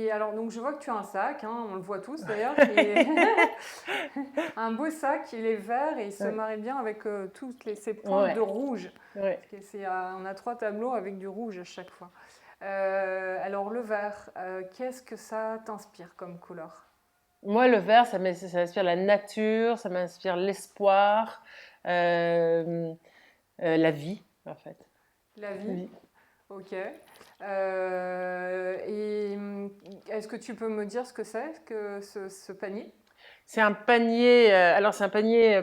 Et alors, donc je vois que tu as un sac, hein, on le voit tous d'ailleurs, qui est un beau sac, il est vert et il se Ouais, marie bien avec ces pointes de ouais, rouge. ouais. Parce que on a 3 tableaux avec du rouge à chaque fois. Alors le vert, qu'est-ce que ça t'inspire comme couleur? Moi, le vert, ça m'inspire la nature, ça m'inspire l'espoir, euh, la vie, en fait. La vie, Oui. ok. Et est-ce que tu peux me dire ce que c'est que ce panier? C'est un panier. Alors c'est un panier.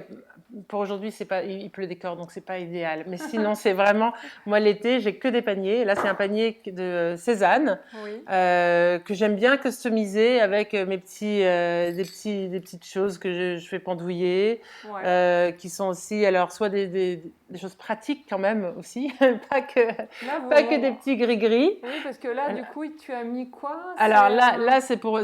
Pour aujourd'hui, c'est pas. Il pleut des cordes, donc c'est pas idéal. Mais sinon, c'est vraiment. Moi, l'été, j'ai que des paniers. Là, c'est un panier de Cézanne Oui, que j'aime bien customiser avec des petites choses que je fais pendouiller, ouais. qui sont aussi alors soit des choses pratiques quand même aussi, pas que Là, pas que des petits gris-gris. oui, parce que là, du coup, tu as mis quoi? Alors C'est là, un... c'est pour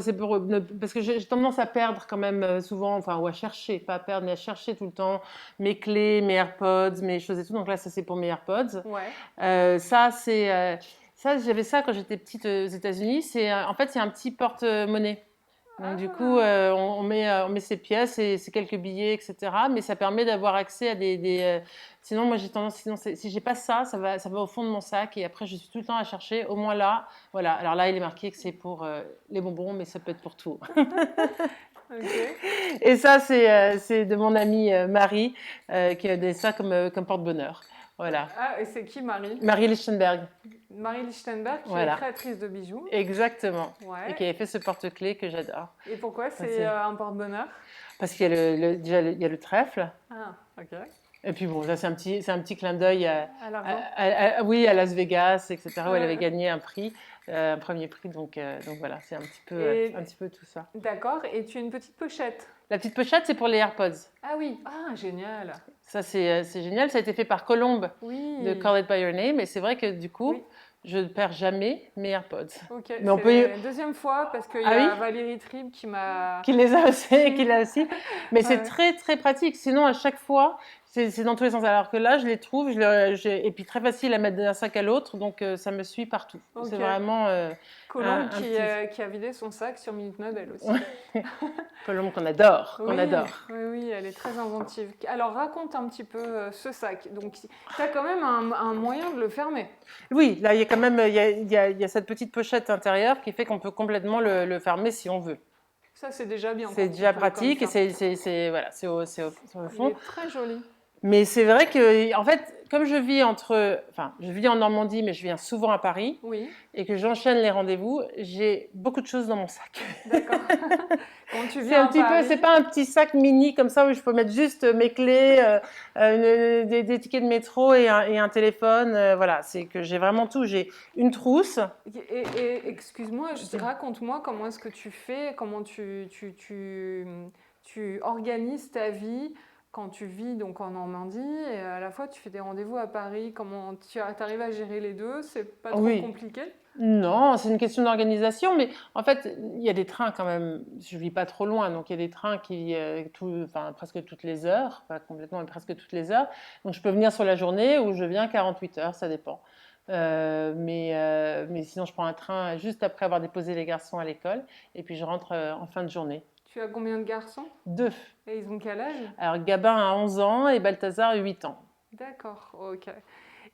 parce que j'ai tendance à perdre quand même souvent, enfin, ou à chercher, pas à perdre, mais à chercher tout le temps mes clés, mes AirPods, mes choses et tout. Donc là, ça c'est pour mes AirPods. Ouais. Ça c'est ça, j'avais ça quand j'étais petite aux États-Unis. C'est en fait c'est un petit porte-monnaie. Donc du coup, Ah, on met ses pièces et ses quelques billets, etc. Mais ça permet d'avoir accès à sinon, moi j'ai tendance, sinon si j'ai pas ça, ça va au fond de mon sac et après je suis tout le temps à chercher. Au moins là, voilà. Alors là, il est marqué que c'est pour les bonbons, mais ça peut être pour tout. ok. Et ça, c'est de mon amie Marie qui a des ça comme porte-bonheur. Voilà. Ah, et c'est qui Marie? Marie Lichtenberg. Marie Lichtenberg, qui est Voilà. créatrice de bijoux. Exactement. Et qui Ouais. avait fait ce porte-clés que j'adore. Et pourquoi Ça, c'est un porte-bonheur? parce qu'il y a déjà il y a le trèfle. Ah, ok. Et puis bon, ça c'est un petit clin d'œil À l'argent? oui, à Las Vegas, etc., où elle avait Ouais. gagné un prix, un premier prix. Donc voilà, c'est un Et petit peu tout ça. d'accord, et tu as une petite pochette. La petite pochette, c'est pour les AirPods. Ah oui, ah, génial. Ça, c'est génial. Ça a été fait par Colombe de Oui, Call It By Your Name. Et c'est vrai que du coup, oui. je ne perds jamais mes AirPods. Ok, Mais on peut c'est la deuxième fois parce qu'il y Ah oui? a Valérie Tribe qui m'a... Qu'il les a aussi, qui... qu'il a aussi. Mais c'est Ouais. très, très pratique. Sinon, à chaque fois, c'est dans tous les sens. Alors que là, je les trouve, et puis très facile à mettre d'un sac à l'autre, donc ça me suit partout. C'est Ok. vraiment Colombe un petit qui a vidé son sac sur Minute Mode, elle aussi. ouais. Colombe qu'on adore, qu'on Oui, adore. oui, oui, elle est très inventive. Alors raconte un petit peu ce sac. Donc tu as quand même un moyen de le fermer. Oui, là, il y a quand même il y a cette petite pochette intérieure qui fait qu'on peut complètement le fermer si on veut. Ça, c'est déjà bien C'est quand il déjà pleut comme pratique et ça. voilà, sur le Il fond. est très joli. Mais c'est vrai que, en fait, comme je vis en Normandie, mais je viens souvent à Paris Oui, et que j'enchaîne les rendez-vous, j'ai beaucoup de choses dans mon sac. d'accord. Quand tu C'est viens un à petit peu, c'est Paris, pas un petit sac mini comme ça où je peux mettre juste mes clés, des tickets de métro et un téléphone. Voilà, c'est que j'ai vraiment tout. J'ai une trousse. et excuse-moi, raconte-moi comment est-ce que tu fais, comment tu organises ta vie quand tu vis donc en Normandie et à la fois tu fais des rendez-vous à Paris. Comment tu arrives à gérer les deux? C'est pas trop Oui, compliqué? non, c'est une question d'organisation, mais en fait, il y a des trains quand même. Je vis pas trop loin, donc il y a des trains enfin, presque toutes les heures, pas complètement, mais presque toutes les heures. Donc je peux venir sur la journée ou je viens 48 heures, ça dépend. Mais sinon, je prends un train juste après avoir déposé les garçons à l'école, et puis je rentre en fin de journée. Tu as combien de garçons? Deux. Et ils ont quel âge? Alors Gabin a 11 ans et Balthazar a 8 ans. D'accord, ok.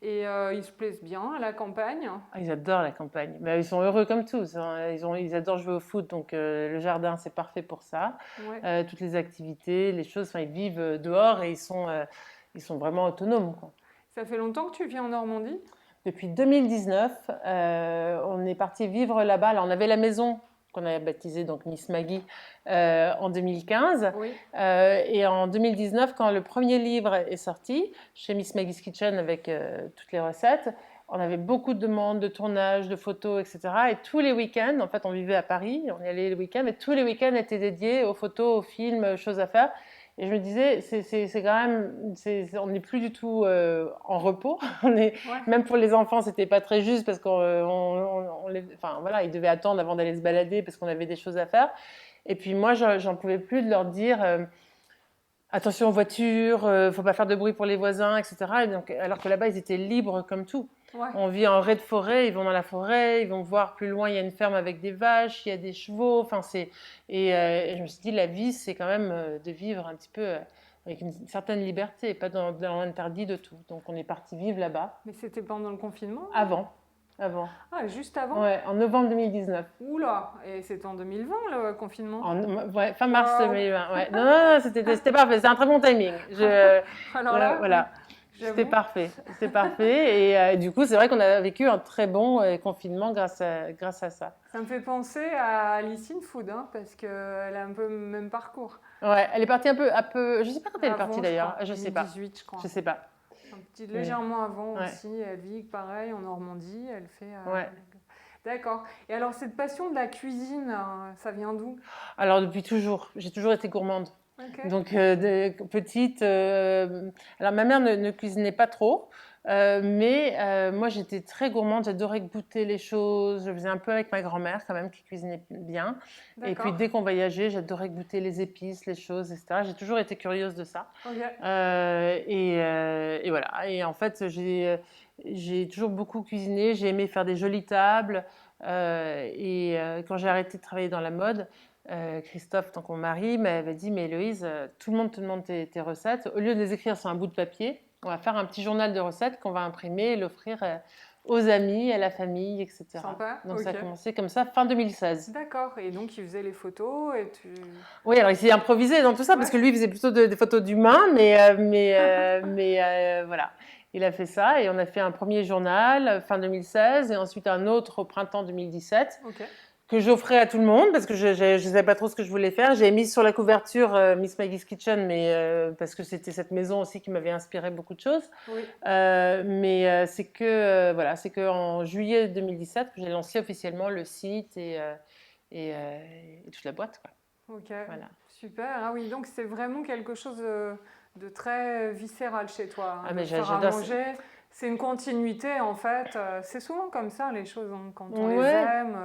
Et ils se plaisent bien à la campagne? Ah, ils adorent la campagne. Mais ils sont heureux comme tous, hein. Ils adorent jouer au foot, donc le jardin, c'est parfait pour ça. Ouais. Toutes les activités, les choses, enfin, ils vivent dehors et ils sont vraiment autonomes, quoi. Ça fait longtemps que tu vis en Normandie? Depuis 2019, on est parti vivre là-bas. Alors, on avait la maison qu'on avait baptisée donc Miss Maggie en 2015. Oui. Et en 2019, quand le premier livre est sorti, chez Miss Maggie's Kitchen avec toutes les recettes, on avait beaucoup de demandes de tournage, de photos, etc. Et tous les week-ends, en fait, on vivait à Paris, on y allait les week-ends, et tous les week-ends étaient dédiés aux photos, aux films, aux choses à faire. Et je me disais, c'est quand même, on n'est plus du tout en repos. Ouais. Même pour les enfants, c'était pas très juste parce enfin voilà, ils devaient attendre avant d'aller se balader parce qu'on avait des choses à faire. Et puis moi, j'en pouvais plus de leur dire attention aux voitures, faut pas faire de bruit pour les voisins, etc. Et donc, alors que là-bas, ils étaient libres comme tout. Ouais. On vit en raid de forêt, ils vont dans la forêt, ils vont voir plus loin, il y a une ferme avec des vaches, il y a des chevaux. Enfin, et je me suis dit, la vie, c'est quand même de vivre un petit peu avec une certaine liberté, pas dans l'interdit de tout. Donc, on est parti vivre là-bas. Mais c'était pendant le confinement? Avant. Avant. Ah, juste avant? Ouais, en novembre 2019. Oula! Et c'était en 2020, le confinement? Ouais, fin mars Waouh! 2020. Ouais. Non, non, non, c'était parfait. C'était un très bon timing. Alors là, Voilà. C'était j'avoue. parfait. C'était parfait. Et du coup, c'est vrai qu'on a vécu un très bon confinement grâce à ça. Ça me fait penser à Alice in Food, hein, parce qu'elle a un peu le même parcours. Ouais, elle est partie un peu. Je sais pas quand elle est partie Avant, je d'ailleurs. crois, Je sais pas. 2018, je crois. Je sais pas. Un petit, Mais légèrement avant ouais, aussi, elle vit pareil en Normandie, elle fait... ouais. D'accord. Et alors, cette passion de la cuisine, ça vient d'où? Alors depuis toujours, j'ai toujours été gourmande. Ok. Donc petite, alors ma mère ne cuisinait pas trop, mais moi j'étais très gourmande, j'adorais goûter les choses. Je faisais un peu avec ma grand-mère quand même qui cuisinait bien. Et puis D'accord. dès qu'on voyageait, j'adorais goûter les épices, les choses, etc. J'ai toujours été curieuse de ça. Ok. Et voilà. Et en fait, j'ai toujours beaucoup cuisiné. J'ai aimé faire des jolies tables. Quand j'ai arrêté de travailler dans la mode, Christophe, donc mon mari, m'avait dit, mais Héloïse, tout le monde te demande tes recettes. Au lieu de les écrire sur un bout de papier, on va faire un petit journal de recettes qu'on va imprimer et l'offrir aux amis, à la famille, etc. Sympa. Donc ça a Ok. commencé comme ça, fin 2016. D'accord. Et donc, il faisait les photos et tu... Oui, alors il s'est improvisé dans tout ça, parce Ouais. que lui, il faisait plutôt des photos d'humains, mais voilà. Il a fait ça et on a fait un premier journal fin 2016 et ensuite un autre au printemps 2017 Ok. que j'offrais à tout le monde parce que je ne savais pas trop ce que je voulais faire. J'ai mis sur la couverture Miss Maggie's Kitchen, mais parce que c'était cette maison aussi qui m'avait inspiré beaucoup de choses. Oui. Voilà, c'est que en juillet 2017 que j'ai lancé officiellement le site et toute la boîte, quoi. Ok. Voilà. Super. Ah oui, donc c'est vraiment quelque chose de très viscéral chez toi, hein, Ah de mais faire à j'adore. manger. C'est une continuité en fait. C'est souvent comme ça les choses, hein. Quand on les Ouais. aime,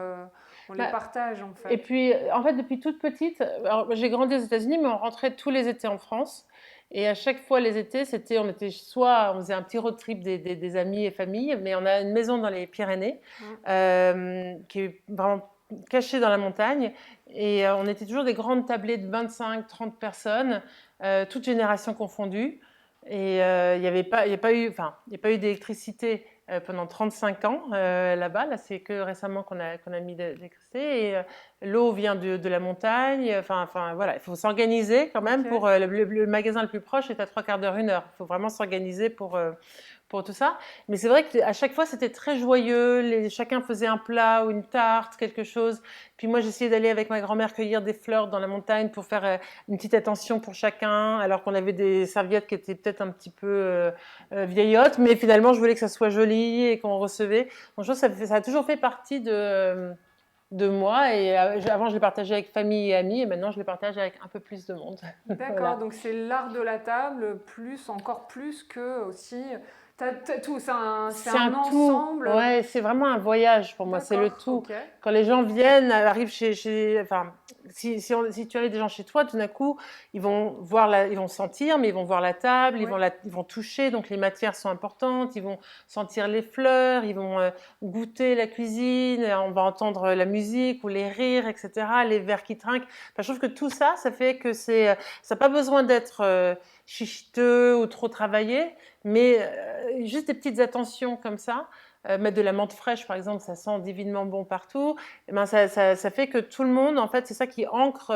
on les Bah, partage en et fait. puis, en fait, depuis toute petite, alors, j'ai grandi aux États-Unis, mais on rentrait tous les étés en France. Et à chaque fois, les étés, on était soit, on faisait un petit road trip des amis et familles, mais on a une maison dans les Pyrénées, Mm. qui est vraiment cachée dans la montagne. Et on était toujours des grandes tablées de 25, 30 personnes, toutes générations confondues. Et il n'y avait pas, il y a pas eu, enfin, il y a pas eu d'électricité pendant 35 ans là-bas. Là, c'est que récemment qu'on a mis de l'électricité. Et l'eau vient de la montagne. Enfin, voilà, il faut s'organiser quand même Ok. pour le magasin le plus proche est à 3 quarts d'heure, 1 heure. Il faut vraiment s'organiser pour tout ça. Mais c'est vrai qu'à chaque fois, c'était très joyeux. Chacun faisait un plat ou une tarte, quelque chose. Puis moi, j'essayais d'aller avec ma grand-mère cueillir des fleurs dans la montagne pour faire une petite attention pour chacun, alors qu'on avait des serviettes qui étaient peut-être un petit peu vieillottes. Mais finalement, je voulais que ça soit joli et qu'on recevait. Donc, je trouve que ça a toujours fait partie de moi. Et avant, je les partageais avec famille et amis. Et maintenant, je les partage avec un peu plus de monde. D'accord, Voilà. donc c'est l'art de la table, plus, encore plus que aussi. T'as tout, c'est C'est un un tout. ensemble. Ouais, c'est vraiment un voyage pour moi. C'est le D'accord, tout. ok. Quand les gens viennent, arrivent enfin, si tu invite des gens chez toi, tout d'un coup, ils vont sentir, mais ils vont voir la table, Oui, ils vont toucher. Donc les matières sont importantes. Ils vont sentir les fleurs, ils vont goûter la cuisine. On va entendre la musique ou les rires, etc. Les verres qui trinquent. Enfin, je trouve que tout ça, ça fait que ça n'a pas besoin d'être chichiteux ou trop travaillé, mais juste des petites attentions comme ça, mettre de la menthe fraîche par exemple, ça sent divinement bon partout. Et ben ça fait que tout le monde, en fait, c'est ça qui ancre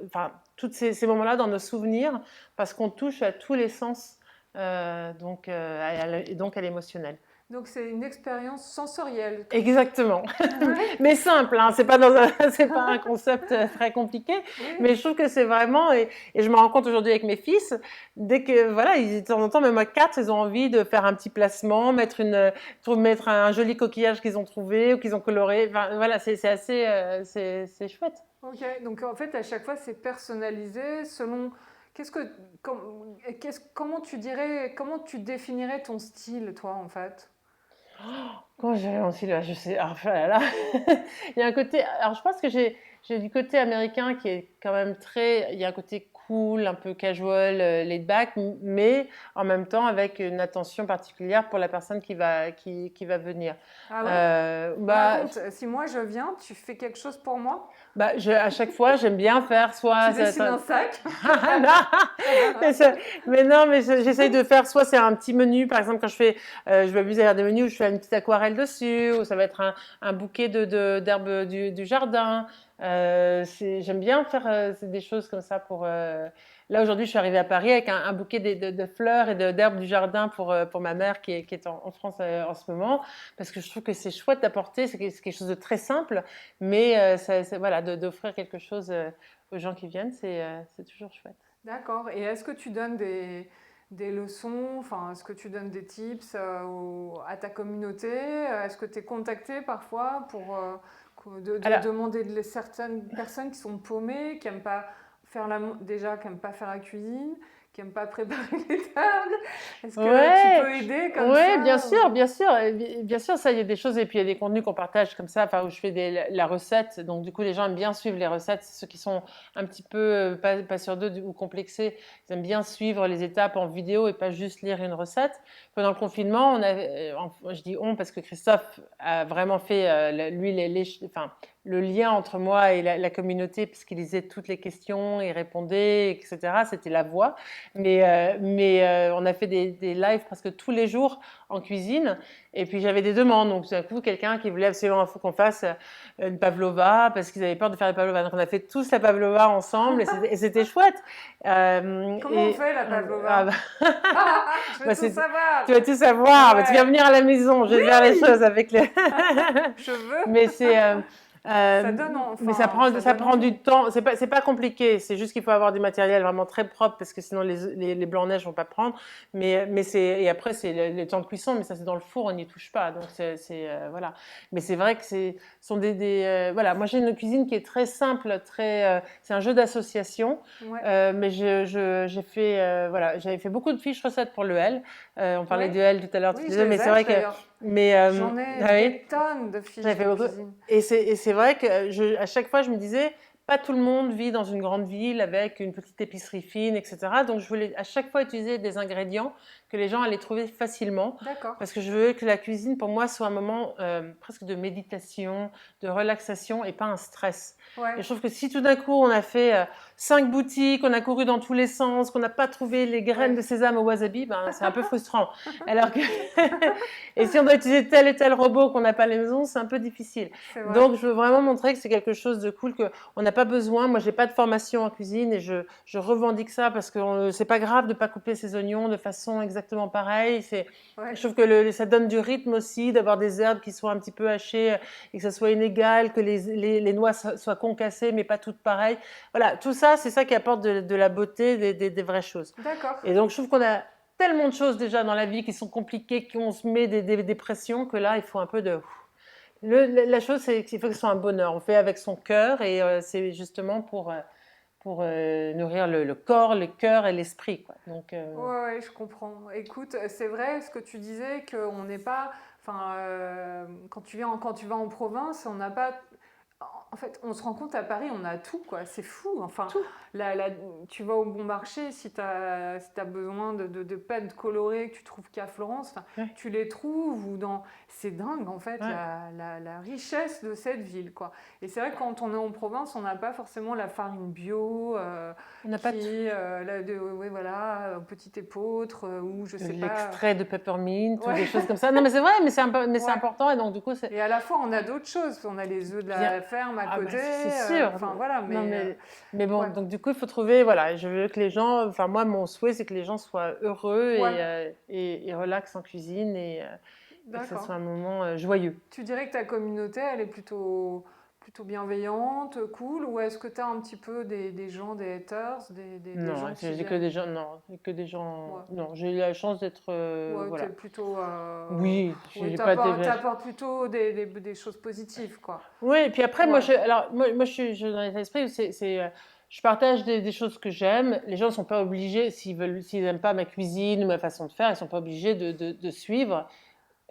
enfin, tous ces moments-là dans nos souvenirs, parce qu'on touche à tous les sens, et donc à l'émotionnel. donc c'est une expérience sensorielle. Exactement, Ouais, mais simple, hein, c'est pas un concept très compliqué, oui, mais je trouve que c'est vraiment, et je me rends compte aujourd'hui avec mes fils, dès que, voilà, de temps en temps, même à 4, ils ont envie de faire un petit placement, mettre un joli coquillage qu'ils ont trouvé ou qu'ils ont coloré, enfin, voilà, c'est assez, c'est chouette. ok. Donc en fait, à chaque fois, c'est personnalisé selon. Qu'est-ce que, comment tu dirais, comment tu définirais ton style, toi, en fait? Quand j'avais mon style, je sais, ah, oh là là. Il y a un côté, alors je pense que j'ai du côté américain qui est quand même il y a un côté cool, un peu casual, laid back, mais en même temps avec une attention particulière pour la personne qui va venir. Ah ouais? Bah, Raconte, si moi je viens, tu fais quelque chose pour moi? à chaque fois, j'aime bien faire Tu soit dessines un sac? non, mais non, mais j'essaye de faire soit c'est un petit menu, par exemple quand je vais amuser à faire des menus où je fais une petite aquarelle dessus, ou ça va être un bouquet d'herbes du jardin. J'aime bien faire c'est des choses comme ça pour. Là aujourd'hui, je suis arrivée à Paris avec un bouquet de fleurs et d'herbes du jardin pour ma mère qui est en France en ce moment, parce que je trouve que c'est chouette d'apporter, c'est quelque chose de très simple, mais voilà, d'offrir quelque chose aux gens qui viennent, c'est toujours chouette. D'accord. Et est-ce que tu donnes des leçons, enfin, est-ce que tu donnes des tips à ta communauté? Est-ce que tu es contacté parfois pour de Alors, demander certaines personnes qui sont paumées, qui n'aiment pas déjà, qui n'aiment pas faire la cuisine, qui n'aiment pas préparer les tables? Est-ce que tu ouais, peux aider comme ouais, ça bien sûr, bien sûr, ça, il y a des choses, et puis il y a des contenus qu'on partage comme ça, enfin, où je fais la recette, donc du coup, les gens aiment bien suivre les recettes, ceux qui sont un petit peu pas sûrs d'eux ou complexés, ils aiment bien suivre les étapes en vidéo et pas juste lire une recette. Pendant le confinement, je dis on parce que Christophe a vraiment fait, lui, enfin, le lien entre moi et la communauté, puisqu'il lisait toutes les questions, il répondait, etc. C'était la voix. On a fait des lives presque tous les jours en cuisine. Et puis j'avais des demandes. Donc d'un coup, quelqu'un qui voulait absolument qu'on fasse une pavlova parce qu'ils avaient peur de faire des pavlovas. Donc on a fait tous la pavlova ensemble et c'était chouette. Comment on fait la pavlova? Bah, Je veux bah, tout savoir. tu vas tout savoir. Bah, tu viens Ouais. venir à la maison. Je vais faire les choses avec les. Je veux. Mais c'est Ça donne, mais enfin, ça ça donne prend envie. du temps. C'est pas compliqué. C'est juste qu'il faut avoir du matériel vraiment très propre parce que sinon les blancs neige vont pas prendre. Et après c'est le temps de cuisson. Mais ça c'est dans le four, on n'y touche pas. Donc voilà. Mais c'est vrai que sont voilà. Moi j'ai une cuisine qui est très simple, c'est un jeu d'association. Ouais. Mais j'ai fait voilà, j'avais fait beaucoup de fiches recettes pour le L. On parlait Ouais. du L tout à l'heure. Oui, je Mais les c'est ai vrai que d'ailleurs. mais J'en ai ah oui. des tonnes de J'avais fiches fait de beaucoup. cuisine. C'est vrai que à chaque fois, je me disais, pas tout le monde vit dans une grande ville avec une petite épicerie fine, etc. Donc, je voulais à chaque fois utiliser des ingrédients que les gens allaient trouver facilement. D'accord. Parce que je veux que la cuisine, pour moi, soit un moment presque de méditation, de relaxation et pas un stress. Ouais. Et je trouve que si tout d'un coup, on a fait 5 boutiques, on a couru dans tous les sens, qu'on n'a pas trouvé les graines Ouais. de sésame au wasabi, ben, c'est un peu frustrant. Alors que et si on doit utiliser tel et tel robot qu'on n'a pas à la maison, c'est un peu difficile. C'est vrai. Donc, je veux vraiment montrer que c'est quelque chose de cool, qu'on n'a pas besoin. Moi, j'ai pas de formation en cuisine et je revendique ça parce que c'est pas grave de pas couper ses oignons de façon exactement pareille. Ouais. Je trouve que ça donne du rythme aussi, d'avoir des herbes qui soient un petit peu hachées et que ça soit inégal, que les noix soient concassées mais pas toutes pareilles. Voilà, tout ça, c'est ça qui apporte de la beauté, des vraies choses. D'accord. Et donc, je trouve qu'on a tellement de choses déjà dans la vie qui sont compliquées, qu'on se met des pressions, que là, il faut un peu de... la chose, c'est qu'il faut que ce soit un bonheur. On fait avec son cœur et c'est justement pour nourrir le corps, le cœur et l'esprit, quoi. Donc, Ouais, ouais, je comprends. Écoute, c'est vrai ce que tu disais, qu'on n'est pas. Enfin, quand tu vas en province, on n'a pas. En fait, on se rend compte à Paris, on a tout, quoi. C'est fou. Enfin, tout. tu vas au bon marché, si tu as, besoin de peintes colorées que tu trouves qu'à Florence, enfin, Ouais. tu les trouves. C'est dingue, en fait, Ouais. la richesse de cette ville, quoi. Et c'est vrai que quand on est en province, on n'a pas forcément la farine bio, On n'a pas tout. oui, voilà, petit épeautre, ou je sais pas. L'extrait de peppermint ou Ouais. des choses comme ça. Non, mais c'est vrai, mais c'est Ouais. important et donc du coup, Et à la fois, on a d'autres choses. On a les œufs de la Bien. ferme à Ah bah, côté. c'est sûr. Enfin, voilà, Non, mais bon, ouais. donc du coup, il faut trouver, voilà, je veux que les gens, enfin moi, mon souhait, c'est que les gens soient heureux Ouais. et relax en cuisine et que ce D'accord. soit un moment joyeux. Tu dirais que ta communauté, elle est plutôt bienveillante, cool, ou est-ce que tu as un petit peu des gens, des haters, des Non, gens qui j'ai que viennent... des gens, non, que des gens, Ouais. non, j'ai eu la chance d'être, Ouais, t'es voilà. plutôt... Oui, ouais, j'ai pas été. t'apportes plutôt des choses positives, quoi. Oui, et puis après, Ouais. moi, je suis dans l'état d'esprit où je partage des choses que j'aime. Les gens ne sont pas obligés, s'ils n'aiment pas ma cuisine ou ma façon de faire, ils ne sont pas obligés de suivre.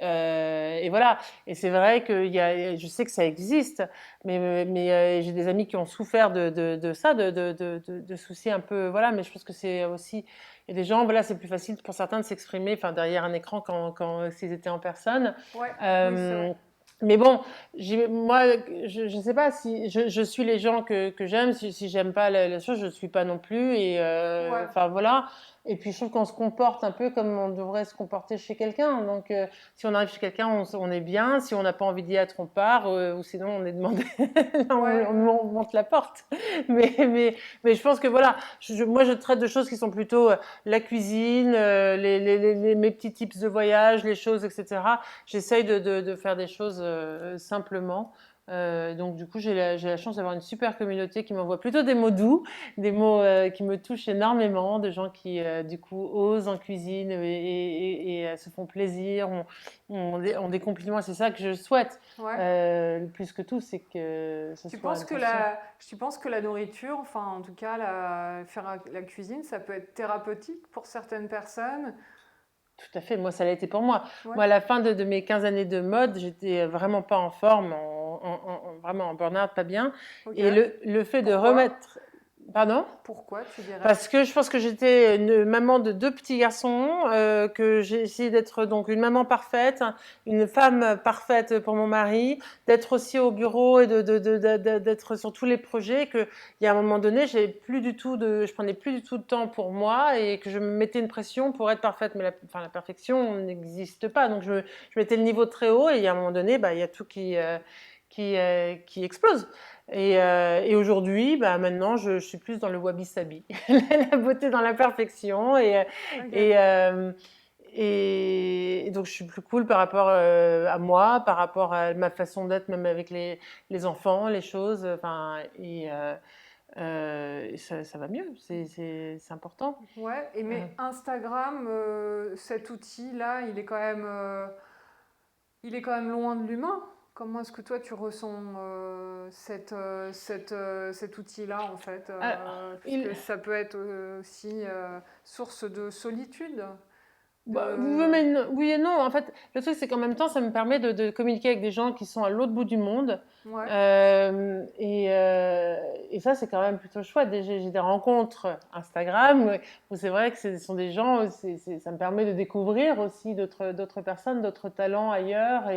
Et voilà. Et c'est vrai que je sais que ça existe, mais j'ai des amis qui ont souffert de ça, de soucis un peu. Voilà, mais je pense que c'est aussi. Il y a des gens, voilà, c'est plus facile pour certains de s'exprimer enfin, derrière un écran s'ils étaient en personne. Ouais, oui, c'est vrai. Euh, mais bon, moi, je ne sais pas si je suis les gens que j'aime. Si j'aime pas la chose, je ne suis pas non plus. Et Ouais. enfin voilà. Et puis je trouve qu'on se comporte un peu comme on devrait se comporter chez quelqu'un. Donc si on arrive chez quelqu'un, on est bien. Si on n'a pas envie d'y être, on part. Ou sinon, on est demandé, Ouais, on monte la porte. Mais, mais, mais je pense que voilà, moi je traite de choses qui sont plutôt la cuisine, mes petits tips de voyage, les choses, etc. J'essaye de faire des choses simplement. Donc du coup, j'ai la chance d'avoir une super communauté qui m'envoie plutôt des mots doux, des mots qui me touchent énormément, de gens qui du coup osent en cuisine et se font plaisir, ont des compliments. C'est ça que je souhaite. ouais. Plus que tout, c'est que ce Tu soit penses que inconscient. tu penses que la nourriture, enfin en tout cas faire la cuisine, ça peut être thérapeutique pour certaines personnes? Tout à fait, moi ça l'a été pour moi. Ouais, Moi à la fin de mes 15 années de mode, j'étais vraiment pas en forme, vraiment en burn-out, pas bien. ok. Et le fait de Pourquoi? remettre... Pardon? Pourquoi tu dirais? Parce que je pense que j'étais une maman de 2 petits garçons, que j'ai essayé d'être donc une maman parfaite, une femme parfaite pour mon mari, d'être aussi au bureau et d'être sur tous les projets, qu'il y a un moment donné, je prenais plus du tout de temps pour moi et que je me mettais une pression pour être parfaite. Mais enfin, la perfection n'existe pas. Donc je mettais le niveau très haut et il y a un moment donné, bah, il y a tout qui explose. Et aujourd'hui, bah, maintenant, je suis plus dans le wabi-sabi, la beauté dans la perfection. Ok. Et, euh, et donc, je suis plus cool par rapport à moi, par rapport à ma façon d'être, même avec les enfants, les choses. Enfin, ça va mieux, c'est important. Ouais. Et Euh, mais Instagram, cet outil-là, il est quand même loin de l'humain. Comment est-ce que toi tu ressens cet outil-là en fait ah, parce il, que ça peut être aussi source de solitude. Bah, oui, De... oui et non. En fait, le truc, c'est qu'en même temps, ça me permet de communiquer avec des gens qui sont à l'autre bout du monde. Ouais, Et ça, c'est quand même plutôt chouette. J'ai des rencontres Instagram où c'est vrai que ce sont des gens, ça me permet de découvrir aussi d'autres personnes, d'autres talents ailleurs.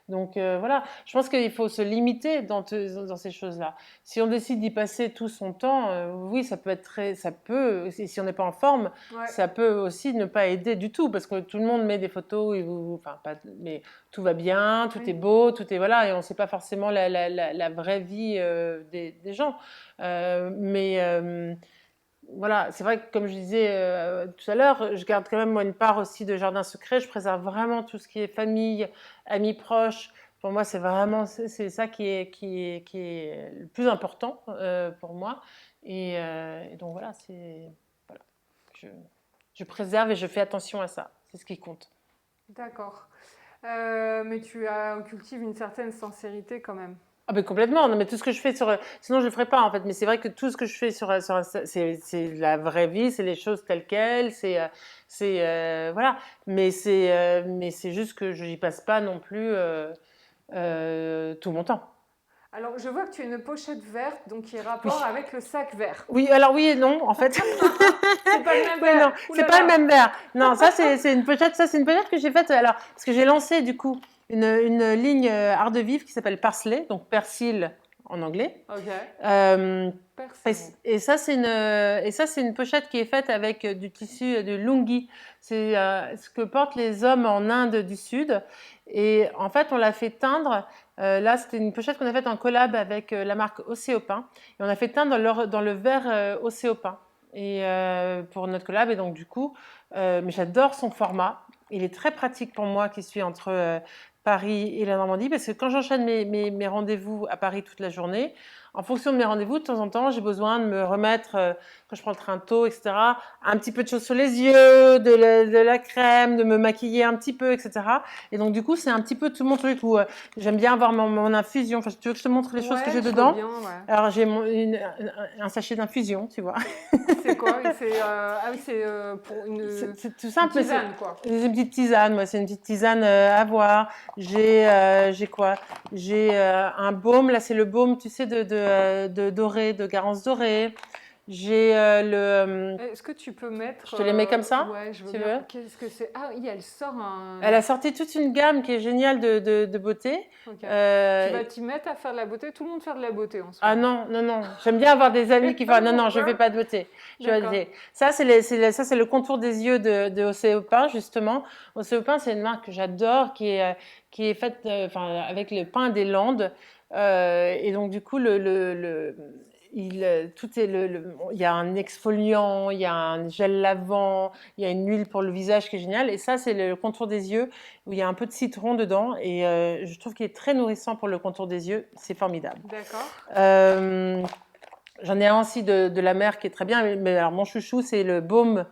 Donc voilà, je pense qu'il faut se limiter dans ces choses-là. Si on décide d'y passer tout son temps, oui, ça peut être ça peut, si on n'est pas en forme, ouais, ça peut aussi ne pas aider du tout parce que tout le monde met des photos enfin pas, mais tout va bien, tout est oui, beau, tout est voilà et on ne sait pas forcément la vraie vie des gens. Mais voilà, c'est vrai que comme je disais tout à l'heure, je garde quand même moi une part aussi de jardin secret. Je préserve vraiment tout ce qui est famille, amis proches. Pour moi, c'est vraiment c'est ça qui est le plus important pour moi. Et donc voilà, voilà, je, je préserve et je fais attention à ça. C'est ce qui compte. d'accord. Mais cultives une certaine sincérité quand même. Ah ben complètement, non mais tout ce que je fais sinon je le ferais pas en fait, mais c'est vrai que tout ce que je fais sur Insta, c'est la vraie vie, c'est les choses telles quelles, voilà, mais c'est juste que je n'y passe pas non plus tout mon temps. Alors, je vois que tu as une pochette verte, donc qui est rapport Oui. avec le sac vert. Oui, alors oui et non, en fait. C'est pas le même Oui, non, vert. Ouh c'est là pas le là. même verre. Non, ça c'est une pochette que j'ai faite alors parce que j'ai lancé du coup une ligne art de vivre qui s'appelle Parsley, donc persil en anglais. Ok. Euh, et, Persil. et ça, c'est une pochette qui est faite avec du tissu de lungi. C'est ce que portent les hommes en Inde du Sud. Et en fait, on l'a fait teindre. Là, c'était une pochette qu'on a faite en collab avec la marque Océopin. Et on a fait teindre dans le verre Océopin. Et pour notre collab. Et donc, du coup, mais j'adore son format. Il est très pratique pour moi qui suis entre Paris et la Normandie, parce que quand j'enchaîne mes rendez-vous à Paris toute la journée, en fonction de mes rendez-vous, de temps en temps, j'ai besoin de me remettre, quand je prends le train tôt, etc., un petit peu de choses sur les yeux, de la crème, de me maquiller un petit peu, etc. Et donc, du coup, c'est un petit peu tout mon truc où j'aime bien avoir mon infusion. Enfin, si tu veux que je te montre les choses que j'ai dedans? Bien, ouais. Alors, j'ai un sachet d'infusion, tu vois. C'est quoi? C'est pour C'est tout simple, une tisane, quoi. C'est une petite tisane, moi, c'est une petite tisane à boire. J'ai quoi? J'ai un baume, là, c'est le baume, tu sais, de doré, de Garance dorée. J'ai Est-ce que tu peux mettre... Je te les mets comme ça? Ouais, je veux Tu bien. veux? Qu'est-ce que c'est? Ah oui, elle sort un... Elle a sorti toute une gamme qui est géniale de beauté. Ok. Tu vas t'y mettre à faire de la beauté? Tout le monde fait de la beauté en ce Ah moment. non. J'aime bien avoir des amis qui font non, je ne fais pas de beauté. Ça, c'est le contour des yeux de Océopin, justement. Océopin, c'est une marque que j'adore, qui est faite avec le pain des Landes. Et donc, du coup, il y a un exfoliant, il y a un gel lavant, il y a une huile pour le visage qui est géniale. Et ça, c'est le contour des yeux où il y a un peu de citron dedans. Et je trouve qu'il est très nourrissant pour le contour des yeux. C'est formidable. D'accord. J'en ai un aussi de la mer qui est très bien. Mais alors, mon chouchou, c'est le baume.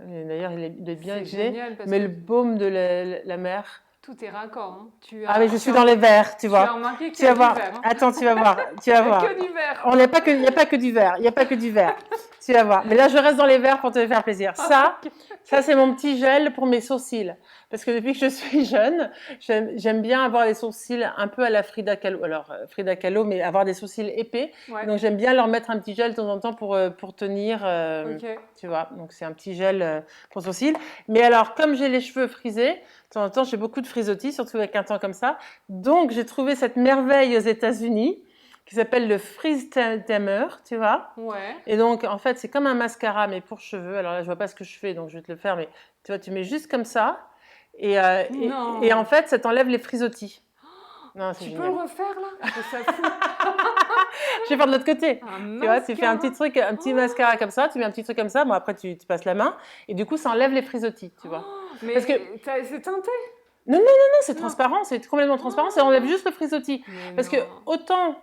D'ailleurs, il est bien utilisé. Mais le baume de la mer. Tout est raccord. Hein. Mais je suis dans les verts, tu vois. Tu as remarqué qu'il y a du vert. Hein. Attends, tu vas voir. Tu vas voir. Il n'y a que du vert. Il n'y a pas que du vert. Il n'y a pas que du vert. Tu vas voir. Mais là, je reste dans les verts pour te faire plaisir. Ça, c'est mon petit gel pour mes sourcils. Parce que depuis que je suis jeune, j'aime bien avoir les sourcils un peu à la Frida Kahlo. Alors, Frida Kahlo, mais avoir des sourcils épais. Ouais. Donc, j'aime bien leur mettre un petit gel de temps en temps pour tenir. Tu vois. Donc, c'est un petit gel pour sourcils. Mais alors, comme j'ai les cheveux frisés, de temps en temps, j'ai beaucoup de frisottis, surtout avec un temps comme ça. Donc, j'ai trouvé cette merveille aux États-Unis qui s'appelle le Freeze Tamer, tu vois. Ouais. Et donc, en fait, c'est comme un mascara, mais pour cheveux. Alors là, je vois pas ce que je fais, donc je vais te le faire. Mais tu vois, tu mets juste comme ça. Et en fait, ça t'enlève les frisottis. Non, tu peux le refaire, là? Ça fout. Je vais faire de l'autre côté. Tu vois, tu fais un petit truc, un petit mascara comme ça, tu mets un petit truc comme ça. Bon, après, tu passes la main. Et du coup, ça enlève les frisottis, tu vois. Mais parce que c'est teinté? Non, c'est transparent. C'est complètement transparent. Ça enlève juste le frisottis. Parce que autant...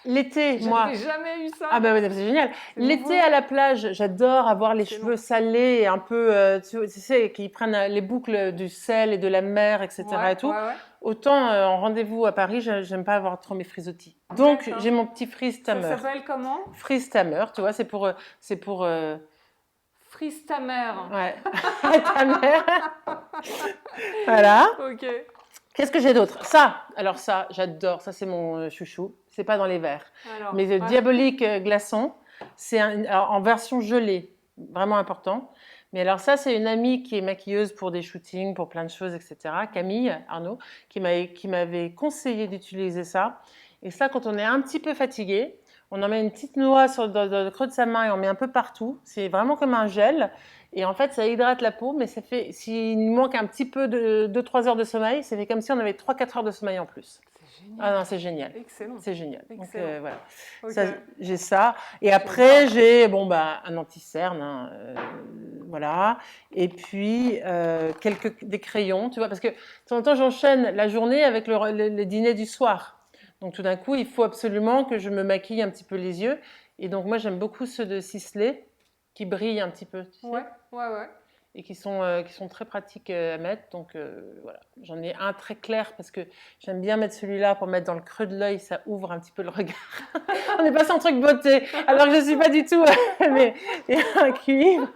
L'été, moi. J'avais jamais eu ça. Ah bah ouais, c'est génial. L'été à la plage, j'adore avoir les cheveux salés et un peu, tu sais, qui prennent les boucles du sel et de la mer, etc. et tout. Ouais. Autant en rendez-vous à Paris, j'aime pas avoir trop mes frisottis. Donc j'ai mon petit Freeze Tamer. Ça s'appelle comment? Freeze Tamer, tu vois, c'est pour. Freeze Tamer. Ouais. Tamer. Voilà. Ok. Qu'est-ce que j'ai d'autre? Ça, j'adore. Ça, c'est mon chouchou. C'est pas dans les verres. Mais le Diabolique glaçon, c'est en version gelée, vraiment important. Mais alors ça, c'est une amie qui est maquilleuse pour des shootings, pour plein de choses, etc. Camille Arnaud, qui m'avait conseillé d'utiliser ça. Et ça, quand on est un petit peu fatigué, on en met une petite noix dans le creux de sa main et on met un peu partout. C'est vraiment comme un gel. Et en fait, ça hydrate la peau, mais ça fait, s'il nous manque un petit peu de 2-3 heures de sommeil, ça fait comme si on avait 3-4 heures de sommeil en plus. C'est génial. Ah non, c'est génial. Excellent. C'est génial. Excellent. Donc voilà. Okay. J'ai ça. Et après, j'ai un anti-cerne. Voilà. Et puis, des crayons, tu vois, parce que de temps en temps, j'enchaîne la journée avec le dîner du soir. Donc tout d'un coup, il faut absolument que je me maquille un petit peu les yeux. Et donc moi, j'aime beaucoup ceux de Sisley qui brillent un petit peu, tu sais. Ouais. Et qui sont très pratiques à mettre. Donc voilà, j'en ai un très clair parce que j'aime bien mettre celui-là pour mettre dans le creux de l'œil, ça ouvre un petit peu le regard. On est passé en truc beauté, alors que je ne suis pas du tout, mais il y a un cuivre,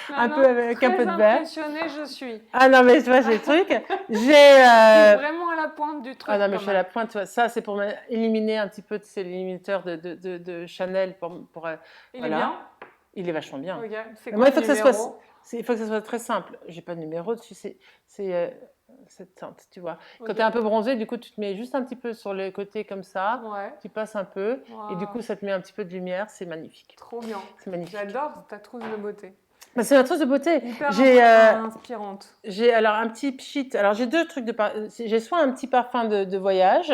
peu avec un peu de vert. Impressionnée, je suis. Ah non, mais tu vois, j'ai le truc. C'est vraiment à la pointe du truc. Ah non, mais je suis à la pointe, tu vois. Ça, c'est pour éliminer un petit peu, tu sais, l'éliminateur de Chanel pour il est bien. Il est vachement bien. Okay. C'est quoi, moi, il faut que ça soit très simple. J'ai pas de numéro dessus, c'est cette teinte, tu vois. Okay. Quand tu es un peu bronzé, du coup, tu te mets juste un petit peu sur le côté comme ça. Ouais. Tu passes un peu et du coup, ça te met un petit peu de lumière. C'est magnifique. Trop bien. C'est magnifique. J'adore ta trousse de beauté. C'est ma trousse de beauté. Hyper inspirante. J'ai alors un petit pchit. Alors j'ai deux trucs j'ai soit un petit parfum de voyage,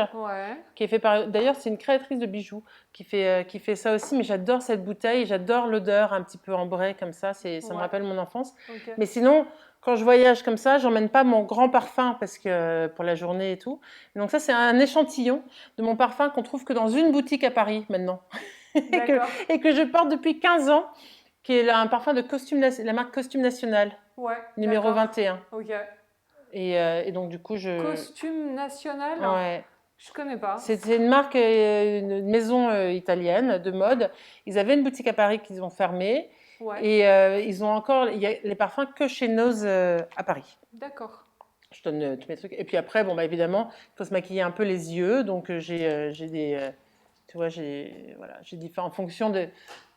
qui est fait par. D'ailleurs, c'est une créatrice de bijoux qui fait ça aussi. Mais j'adore cette bouteille. J'adore l'odeur un petit peu ambrée comme ça. Ça me rappelle mon enfance. Okay. Mais sinon, quand je voyage comme ça, j'emmène pas mon grand parfum parce que pour la journée et tout. Donc ça, c'est un échantillon de mon parfum qu'on trouve que dans une boutique à Paris maintenant D'accord. et que je porte depuis 15 ans, qui est un parfum de costume, la marque Costume National, Ouais, numéro d'accord. 21. Ok. Et donc du coup, Costume national? ouais. Je connais pas. C'est une marque, une maison italienne de mode. Ils avaient une boutique à Paris qu'ils ont fermée. Ouais, Et ils ont encore, il y a les parfums que chez Nose à Paris. d'accord. Je donne tous mes trucs. Et puis après, bon, bah, évidemment, il faut se maquiller un peu les yeux. Donc j'ai des, tu vois, j'ai différents, en fonction de,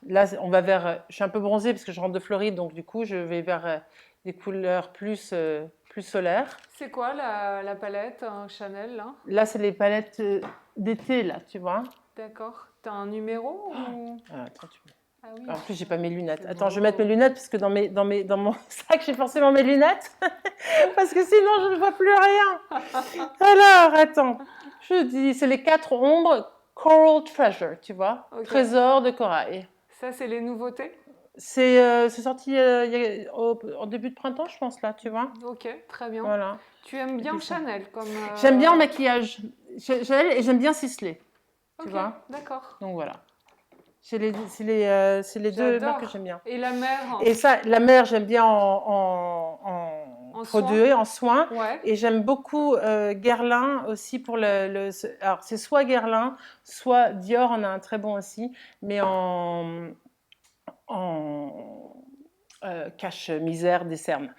là, on va vers, je suis un peu bronzée parce que je rentre de Floride. Donc du coup, je vais vers des couleurs plus solaires. C'est quoi la palette Chanel là? Là, c'est les palettes d'été, là, tu vois. D'accord. T'as un numéro ou... Ah, attends, Ah oui. en plus, j'ai pas mes lunettes. C'est Attends, je vais beau. mettre mes lunettes parce que dans mon sac, j'ai forcément mes lunettes. Parce que sinon, je ne vois plus rien. Alors, attends. Je dis, c'est les 4 ombres Coral Treasure, tu vois. Ok. Trésor de corail. Ça, c'est les nouveautés? C'est sorti en début de printemps, je pense, là, tu vois. Ok, très bien. Voilà. Tu aimes Et bien puis ça. Chanel comme... J'aime bien le maquillage. Et j'aime bien ciseler, tu Ok, vois. d'accord. Donc voilà. C'est les deux marques que J'adore. j'aime bien. Et la mer Et ça, la mer, j'aime bien en soin? produit, en soin. Ouais. Et j'aime beaucoup Guerlain aussi pour alors, c'est soit Guerlain, soit Dior, on a un très bon aussi, mais en cache-misère des cernes.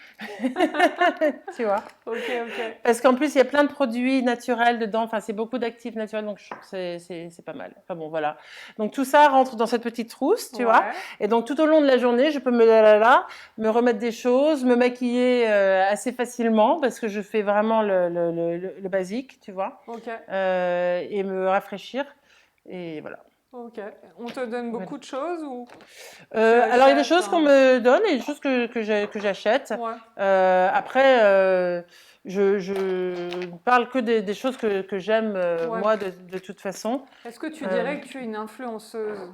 Tu vois? Ok, ok. Parce qu'en plus, il y a plein de produits naturels dedans. Enfin, c'est beaucoup d'actifs naturels, donc je trouve que c'est pas mal. Enfin bon, voilà. Donc tout ça rentre dans cette petite trousse, tu vois. Ouais. Et donc tout au long de la journée, je peux me remettre des choses, me maquiller assez facilement parce que je fais vraiment le basique, tu vois. Ok, Et me rafraîchir. Et voilà. ok. On te donne Voilà. beaucoup de choses ou Alors il y a des achètes choses qu'on me donne et des choses que j'achète. Ouais. Après, je parle que des choses que j'aime Ouais. moi de toute façon. Est-ce que tu Euh, dirais que tu es une influenceuse?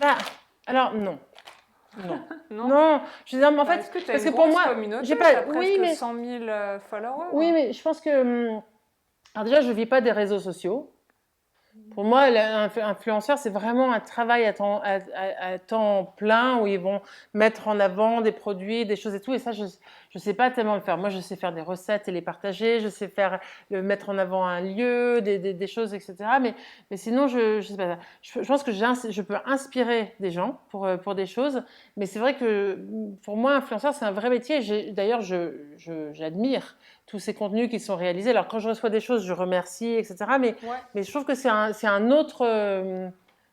Bah, alors non, non, Non? non. Je veux dire, mais en Bah, fait, est-ce que tu as parce une que pour grosse moi, communauté? j'ai Tu pas. as presque 100 000 followers. Oui, mais je pense que. Alors déjà, je vis pas des réseaux sociaux. Pour moi, l'influenceur, c'est vraiment un travail à temps plein où ils vont mettre en avant des produits, des choses et tout. Et ça, je ne sais pas tellement le faire. Moi, je sais faire des recettes et les partager. Je sais mettre en avant un lieu, des choses, etc. Mais sinon, je sais pas. Je pense que je peux inspirer des gens pour des choses. Mais c'est vrai que pour moi, influenceur, c'est un vrai métier. D'ailleurs, j'admire tous ces contenus qui sont réalisés. Alors, quand je reçois des choses, je remercie, etc. Ouais, Mais je trouve que c'est un autre,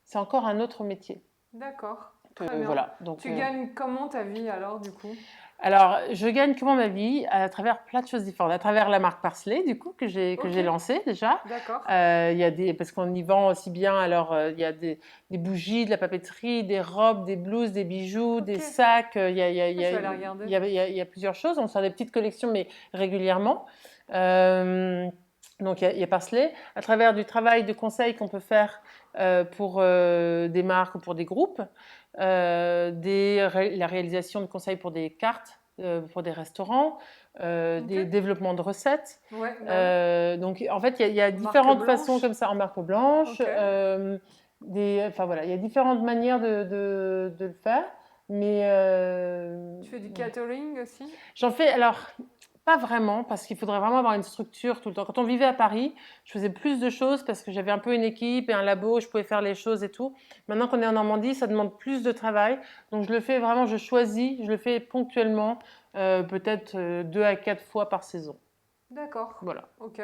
c'est encore un autre métier. d'accord. Très bien. Voilà. Donc, Tu gagnes comment ta vie alors, du coup? alors, je gagne comment ma vie à travers plein de choses différentes. À travers la marque Parsley, du coup, que j'ai Ok. lancée déjà. D'accord. Il y a parce qu'on y vend aussi bien. Alors, il y a des bougies, de la papeterie, des robes, des blouses, des bijoux, des Ok. sacs. Il y a, il y a, il y Je a, vais aller regarder. il y a plusieurs choses. On sort des petites collections, mais régulièrement. Euh, donc, il y a Parsley. À travers du travail de conseil qu'on peut faire pour des marques ou pour des groupes, la réalisation de conseils pour des cartes, pour des restaurants, des Ok. développements de recettes. Ouais, bah Donc, en fait, il y a oui. Marque différentes façons blanche. comme ça en marque blanche. Ok. Enfin voilà, il y a différentes manières de le faire. Mais Tu fais du catering aussi? j'en fais, alors, pas vraiment, parce qu'il faudrait vraiment avoir une structure tout le temps. Quand on vivait à Paris, je faisais plus de choses parce que j'avais un peu une équipe et un labo, je pouvais faire les choses et tout. Maintenant qu'on est en Normandie, ça demande plus de travail. Donc je le fais vraiment, je choisis, je le fais ponctuellement, peut-être 2 à 4 fois par saison. D'accord. Voilà. Ok.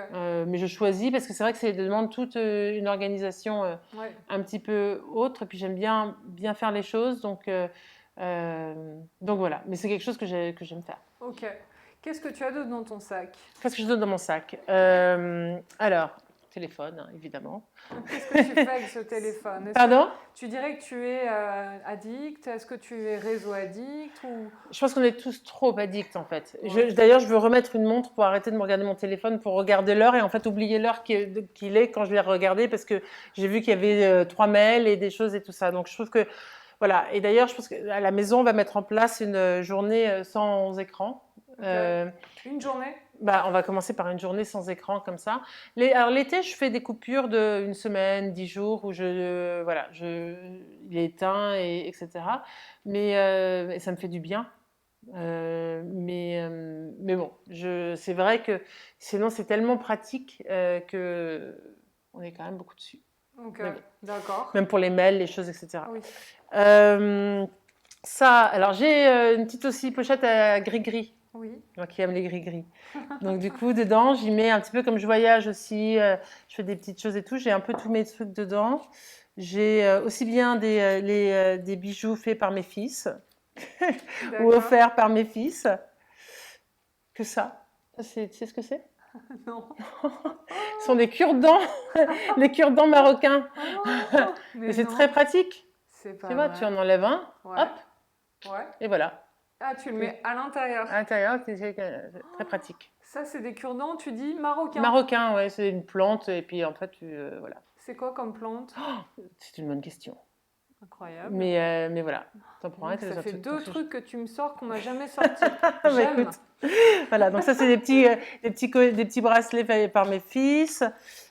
Mais je choisis parce que c'est vrai que ça demande toute une organisation Ouais. un petit peu autre. Et puis j'aime bien faire les choses. Donc voilà. Mais c'est quelque chose que j'aime faire. Ok. Qu'est-ce que tu as d'autre dans ton sac? Qu'est-ce que je donne dans mon sac Alors, téléphone, hein, évidemment. Qu'est-ce que tu fais avec ce téléphone? Est-ce que Pardon? tu dirais que tu es addict? Est-ce que tu es réseau addict ou... Je pense qu'on est tous trop addicts en fait. Ouais. D'ailleurs, je veux remettre une montre pour arrêter de me regarder mon téléphone pour regarder l'heure et en fait oublier l'heure qu'il est quand je vais regarder parce que j'ai vu qu'il y avait 3 mails et des choses et tout ça. Donc je trouve que voilà. Et d'ailleurs, je pense qu'à la maison, on va mettre en place une journée sans écran. Une journée? Bah, on va commencer par une journée sans écran comme ça. Alors l'été, je fais des coupures de une semaine, 10 jours où voilà, il est éteint etc. Et ça me fait du bien. Mais bon, c'est vrai que sinon c'est tellement pratique que on est quand même beaucoup dessus. Ok, Mais bon, d'accord. même pour les mails, les choses, etc. Oui. Alors j'ai une petite aussi pochette à gris-gris. Oui. Moi qui aime les gris-gris. Donc du coup, dedans, j'y mets un petit peu comme je voyage aussi, je fais des petites choses et tout, j'ai un peu tous mes trucs dedans. J'ai aussi bien des bijoux faits par mes fils ou D'accord. offerts par mes fils que ça. Tu sais ce que c'est? Non. Ce sont des cure-dents, des cure-dents marocains. Oh, Mais mais c'est non. très pratique. C'est Tu pas vois, tu vrai. en enlèves un, Ouais. hop, Ouais. et voilà. Ah, tu le Puis, mets à l'intérieur. à l'intérieur, c'est très pratique. Ça, c'est des cure-dents, tu dis marocains. Marocain, ouais, c'est une plante et puis en fait, voilà. C'est quoi comme plante? C'est une bonne question. Incroyable. Mais voilà, t'en prends un, Donc, t'as ça les fait autres deux trucs. trucs que tu me sors qu'on n'a jamais sortis. Bah, J'aime. écoute, voilà, donc ça c'est des petits bracelets faits par mes fils.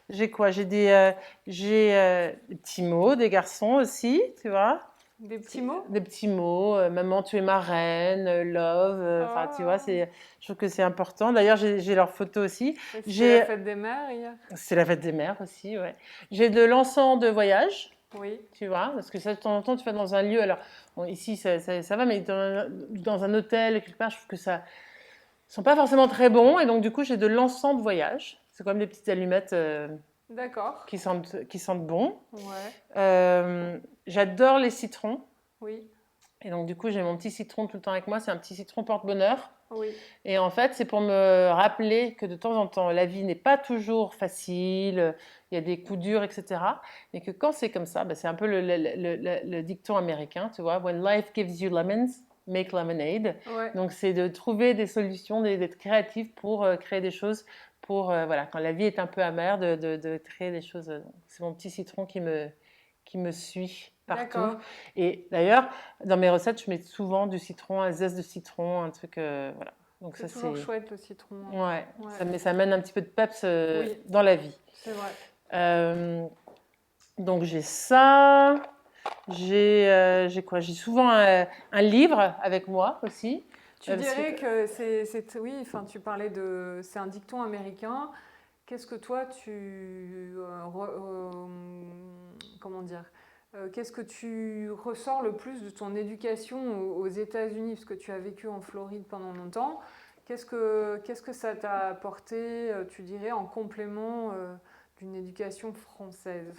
J'ai quoi? Des petits mots, des garçons aussi, tu vois. Des petits mots? Des petits mots, maman tu es ma reine, love, enfin tu vois, Ah. je trouve que c'est important. D'ailleurs j'ai leurs photos aussi. C'était la fête des mères hier. C'est la fête des mères aussi, ouais. J'ai de l'encens de voyage. Oui. Tu vois, parce que ça, de temps en temps, tu vas dans un lieu. Alors, bon, ici, ça va, mais dans un hôtel, quelque part, je trouve que ça ne sont pas forcément très bons. Et donc, du coup, j'ai de l'encens de voyage. C'est comme des petites allumettes D'accord. qui sentent bon. Ouais. J'adore les citrons. Oui. Et donc, du coup, j'ai mon petit citron tout le temps avec moi. C'est un petit citron porte-bonheur. Oui. Et en fait, c'est pour me rappeler que de temps en temps, la vie n'est pas toujours facile, il y a des coups durs, etc. Mais que quand c'est comme ça, bah, c'est un peu le dicton américain, tu vois, When life gives you lemons, make lemonade. Ouais. Donc, c'est de trouver des solutions, d'être créatif pour créer des choses, voilà, quand la vie est un peu amère, de créer des choses. C'est mon petit citron qui me suit partout. D'accord. Et d'ailleurs, dans mes recettes, je mets souvent du citron, un zeste de citron, un truc, voilà. Donc C'est ça, toujours chouette le citron. Ouais, Ouais. ça amène un petit peu de peps Oui. dans la vie. C'est vrai. Donc j'ai ça. J'ai quoi? J'ai souvent un livre avec moi aussi. Tu dirais que oui, enfin, tu parlais c'est un dicton américain. Qu'est-ce que toi, comment dire, qu'est-ce que tu ressors le plus de ton éducation aux États-Unis, parce que tu as vécu en Floride pendant longtemps. Qu'est-ce que ça t'a apporté, tu dirais, en complément d'une éducation française?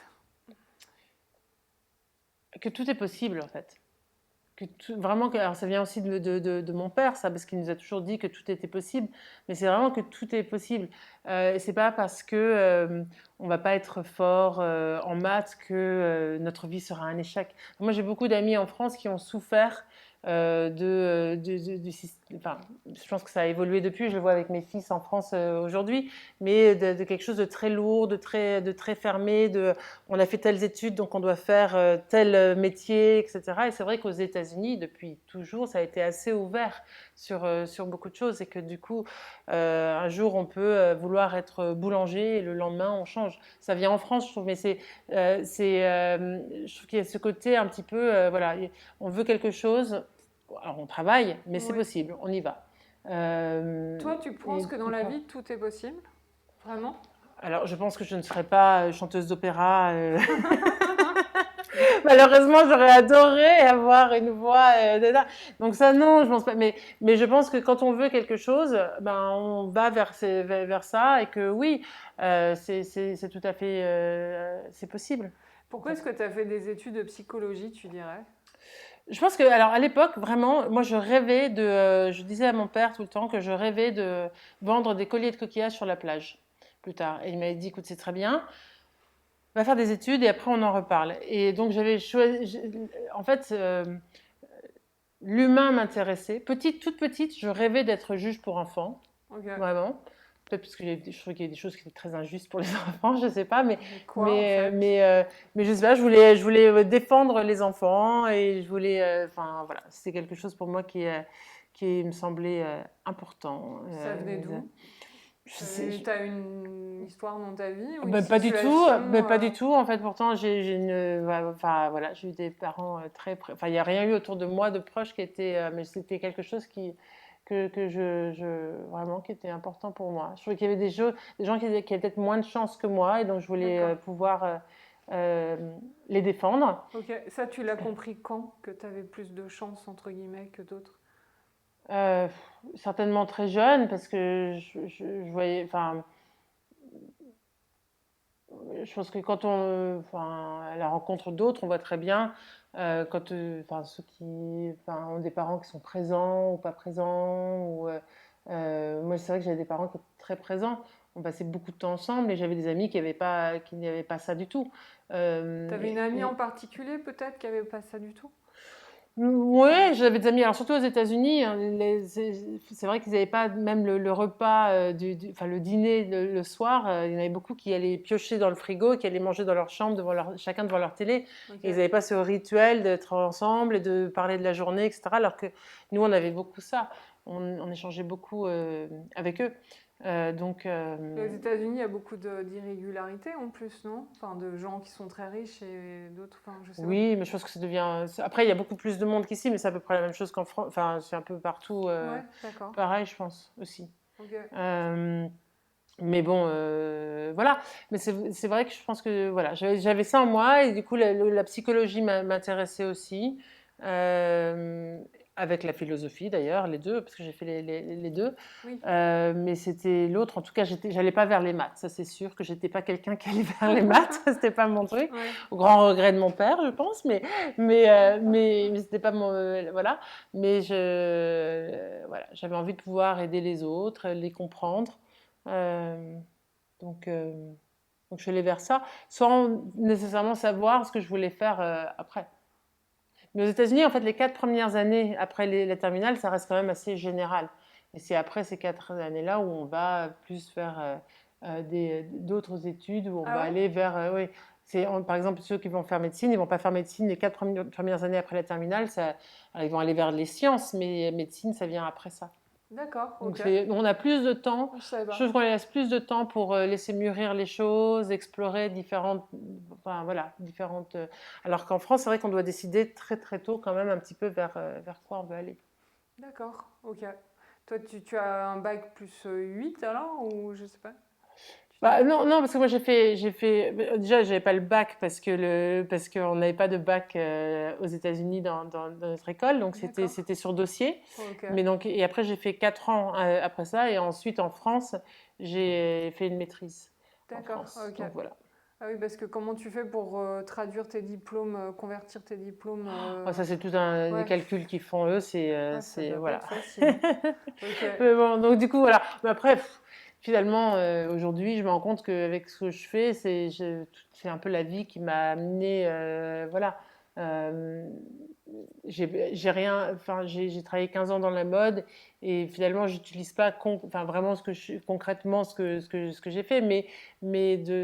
Que tout est possible en fait. Vraiment, alors ça vient aussi de mon père, ça, parce qu'il nous a toujours dit que tout était possible, mais c'est vraiment que tout est possible. Et c'est pas parce que on va pas être fort en maths que notre vie sera un échec. Moi, j'ai beaucoup d'amis en France qui ont souffert du système. Enfin, je pense que ça a évolué depuis. Je le vois avec mes fils en France aujourd'hui, mais de quelque chose de très lourd, de très fermé. On a fait telles études, donc on doit faire tel métier, etc. Et c'est vrai qu'aux États-Unis, depuis toujours, ça a été assez ouvert sur beaucoup de choses, et que du coup, un jour, on peut vouloir être boulanger et le lendemain, on change. Ça vient en France, je trouve, mais je trouve qu'il y a ce côté un petit peu, voilà, on veut quelque chose. Alors on travaille, mais c'est Oui. possible, on y va. Toi, tu penses que dans la vie, tout est possible? Vraiment? Alors je pense que je ne serai pas chanteuse d'opéra. Malheureusement, j'aurais adoré avoir une voix. Donc ça, non, je pense pas. Mais je pense que quand on veut quelque chose, ben, on va vers ça, et que oui, c'est tout à fait c'est possible. Pourquoi est-ce que tu as fait des études de psychologie, tu dirais? Je pense que, alors à l'époque, vraiment, moi je disais à mon père tout le temps que je rêvais de vendre des colliers de coquillages sur la plage plus tard. Et il m'avait dit, écoute, c'est très bien, va faire des études et après on en reparle. Et donc j'avais choisi, en fait, l'humain m'intéressait. Toute petite, je rêvais d'être juge pour enfants, Okay. vraiment. Peut-être parce que je trouvais qu'il y a des choses qui étaient très injustes pour les enfants, je ne sais pas, mais Quoi, en fait? je sais pas, je voulais défendre les enfants, et je voulais, enfin voilà, c'était quelque chose pour moi qui qui me semblait important. Ça venait d'où? Tu as une histoire dans ta vie ou une Pas du tout, situation pas du tout. En fait, pourtant, enfin, voilà, j'ai eu des parents enfin, il n'y a rien eu autour de moi de proches qui était, mais c'était quelque chose vraiment, qui était important pour moi. Je trouvais qu'il y avait des gens qui avaient peut-être moins de chance que moi, et donc je voulais pouvoir les défendre. Ok, ça tu l'as compris quand, que tu avais plus de chance entre guillemets que d'autres? Euh, Certainement très jeune, parce que je voyais, enfin, je pense que quand enfin, à la rencontre d'autres, on voit très bien enfin, ceux qui, enfin, ont des parents qui sont présents ou pas présents. Moi, c'est vrai que j'avais des parents qui étaient très présents. On passait beaucoup de temps ensemble, et j'avais des amis qui n'avaient pas ça du tout. Tu avais une amie en particulier peut-être qui avait pas ça du tout? Oui, j'avais des amis, alors surtout aux États-Unis, hein, c'est vrai qu'ils n'avaient pas même le repas, enfin le dîner le soir. Il y en avait beaucoup qui allaient piocher dans le frigo, qui allaient manger dans leur chambre, chacun devant leur télé. Ok. Et ils n'avaient pas ce rituel d'être ensemble et de parler de la journée, etc. Alors que nous, on avait beaucoup ça. On échangeait beaucoup avec eux. Et aux États-Unis, il y a beaucoup d'irrégularités en plus, non? Enfin, de gens qui sont très riches et d'autres, enfin, je sais pas. Oui, mais je pense que ça devient. Après, il y a beaucoup plus de monde qu'ici, mais c'est à peu près la même chose qu'en France. Enfin, c'est un peu partout Ouais, d'accord. pareil, je pense aussi. Ok. Mais bon, voilà. Mais c'est vrai que je pense que voilà, j'avais ça en moi, et du coup, la psychologie m'intéressait aussi. Euh, Avec la philosophie d'ailleurs, les deux, parce que j'ai fait les deux. Oui. Mais c'était l'autre. En tout cas, j'allais pas vers les maths. Ça, c'est sûr que j'étais pas quelqu'un qui allait vers les maths. C'était pas mon truc. Ouais. Au grand regret de mon père, je pense. Mais c'était pas mon. Voilà. Mais voilà, j'avais envie de pouvoir aider les autres, les comprendre. Euh, donc, euh, donc je suis allée vers ça, sans nécessairement savoir ce que je voulais faire après. Mais aux États-Unis, en fait, les 4 premières années après la terminale, ça reste quand même assez général. Et c'est après ces 4 années-là où on va plus faire d'autres études, où on Ah va ouais? aller vers. Oui. Par exemple, ceux qui vont faire médecine, ils vont pas faire médecine les 4 premières années après la terminale. Alors, ils vont aller vers les sciences, mais médecine, ça vient après ça. D'accord, Donc ok. on a plus de temps, Je savais je pas. trouve qu'on laisse plus de temps pour laisser mûrir les choses, explorer enfin voilà, alors qu'en France, c'est vrai qu'on doit décider très très tôt quand même un petit peu vers quoi on veut aller. D'accord, ok. Toi, tu as un bac plus 8 alors, ou je sais pas? Bah, non, non, parce que moi déjà, j'avais pas le bac parce qu'on n'avait pas de bac aux États-Unis dans notre école, donc D'accord, c'était sur dossier. ok. Mais donc, et après, j'ai fait 4 ans après ça, et ensuite en France, j'ai fait une maîtrise en D'accord, France. ok. Donc voilà. Ah oui, parce que comment tu fais pour traduire tes diplômes, convertir tes diplômes Oh, ça, c'est tout des Ouais, calculs qu'ils font eux, ah, ça doit pas voilà. être facile. Ok, Mais bon, donc du coup, voilà. Mais après, finalement, aujourd'hui, je me rends compte qu'avec ce que je fais, c'est un peu la vie qui m'a amené, voilà. Euh, j'ai rien, enfin, j'ai travaillé 15 ans dans la mode, et finalement, j'utilise pas enfin, vraiment concrètement ce que j'ai fait, mais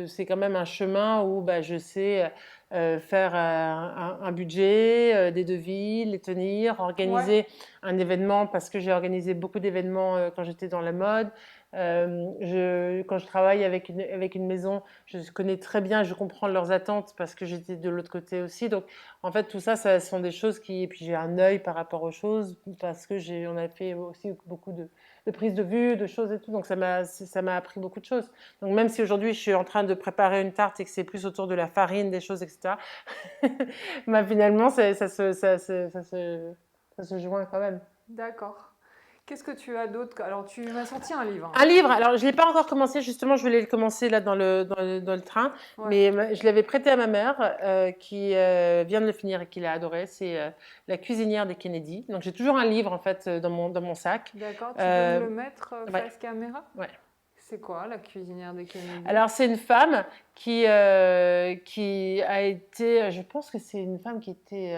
c'est quand même un chemin où bah, je sais faire un budget, des devis, les tenir, ouais, organiser un événement, parce que j'ai organisé beaucoup d'événements quand j'étais dans la mode. Quand je travaille avec une maison, je connais très bien, je comprends leurs attentes parce que j'étais de l'autre côté aussi. Donc, en fait, tout ça, ça sont des choses et puis j'ai un œil par rapport aux choses, parce que on a fait aussi beaucoup de prises de vue, de choses et tout. Donc, ça m'a appris beaucoup de choses. Donc, même si aujourd'hui, je suis en train de préparer une tarte et que c'est plus autour de la farine, des choses, etc., bah, finalement, ça se joint quand même. d'accord. Qu'est-ce que tu as d'autre? Alors, tu m'as sorti un livre, Un hein. livre, alors je ne l'ai pas encore commencé, justement, je voulais le commencer là dans le train, Ouais, mais je l'avais prêté à ma mère qui vient de le finir et qui l'a adoré. C'est La cuisinière des Kennedy. Donc j'ai toujours un livre en fait dans mon sac. d'accord. Tu peux me Euh, le mettre ouais, face caméra? ouais. C'est quoi, la cuisinière des Kennedy? Alors c'est une femme qui a été, je pense que c'est une femme qui était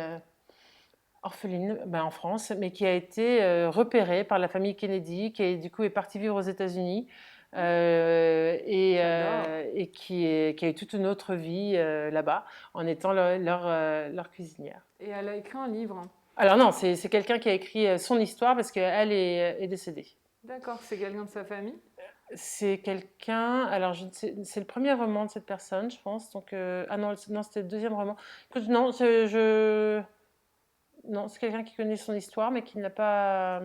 orpheline ben, en France, mais qui a été repérée par la famille Kennedy, qui du coup est partie vivre aux États-Unis J'adore. et qui a eu toute une autre vie là-bas en étant leur cuisinière. Et elle a écrit un livre, hein. Alors non, c'est quelqu'un qui a écrit son histoire parce qu'elle est décédée. D'accord, c'est quelqu'un de sa famille? C'est quelqu'un, alors je ne sais, c'est le premier roman de cette personne, je pense. Donc, ah non, non, c'était le deuxième roman. Écoute, non, non, c'est quelqu'un qui connaît son histoire, mais qui ne l'a pas.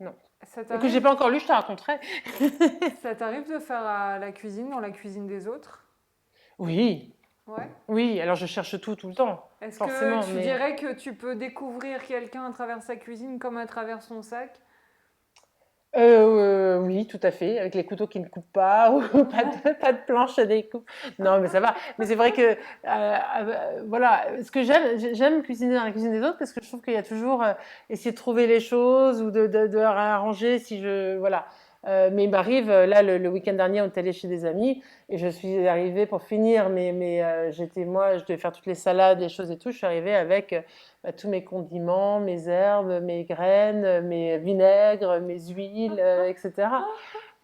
Non. Ça Et que j'ai t'arrive, pas encore lu, je te raconterai. ça t'arrive de faire la cuisine dans la cuisine des autres? Oui, Ouais. oui, alors je cherche tout le temps, Est-ce que forcément, tu mais. dirais que tu peux découvrir quelqu'un à travers sa cuisine comme à travers son sac? Oui, tout à fait, avec les couteaux qui ne coupent pas, ou pas de planche à découpe. Non, mais ça va. Mais c'est vrai que, voilà, ce que j'aime cuisiner dans la cuisine des autres parce que je trouve qu'il y a toujours essayer de trouver les choses ou de réarranger si je, voilà. Mais il m'arrive, là, le week-end dernier, on est allé chez des amis et je suis arrivée pour finir, moi, je devais faire toutes les salades, les choses et tout. Je suis arrivée avec tous mes condiments, mes herbes, mes graines, mes vinaigres, mes huiles, etc.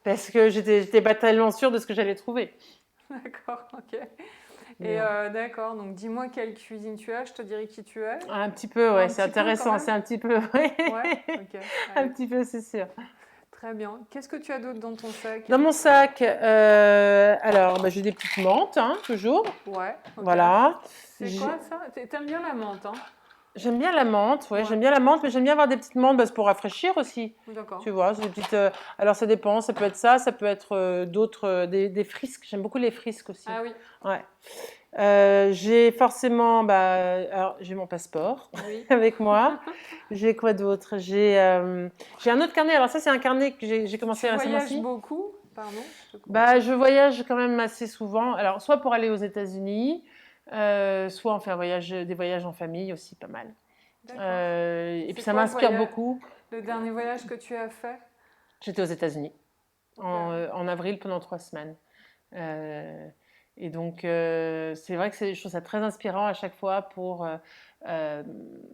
Parce que j'étais pas tellement sûre de ce que j'allais trouver. D'accord, ok. Mais Et bon. d'accord, donc dis-moi quelle cuisine tu as, je te dirai qui tu es. Un petit peu, ouais, Un c'est petit peu quand intéressant, même? c'est un petit peu, ouais. Ouais, ok, Un allez. petit peu, c'est sûr. Très bien. Qu'est-ce que tu as d'autre dans ton sac? Dans mon sac, alors, bah, j'ai des petites menthes, hein, toujours. Ouais, ok. Voilà. C'est quoi ça? T'aimes bien la menthe, hein? J'aime bien la menthe, ouais, Ouais, j'aime bien la menthe, mais j'aime bien avoir des petites menthes c'est pour rafraîchir aussi. d'accord. Tu vois, c'est des petites. Alors ça dépend, ça peut être ça peut être d'autres, des frisques. J'aime beaucoup les frisques aussi. Ah oui, Ouais. J'ai forcément, alors j'ai mon passeport oui. avec moi. J'ai quoi d'autre? J'ai un autre carnet. Alors ça, c'est un carnet que j'ai commencé Tu récemment voyages aussi. beaucoup? Pardon, je te coupe. Bah, je voyage quand même assez souvent. Alors, soit pour aller aux États-Unis, soit on fait des voyages en famille aussi, pas mal. D'accord. Et puis C'est ça quoi m'inspire beaucoup. le dernier voyage que tu as fait? J'étais aux États-Unis Ok. en avril pendant 3 semaines. Euh, et donc, c'est vrai que je trouve ça très inspirant à chaque fois euh,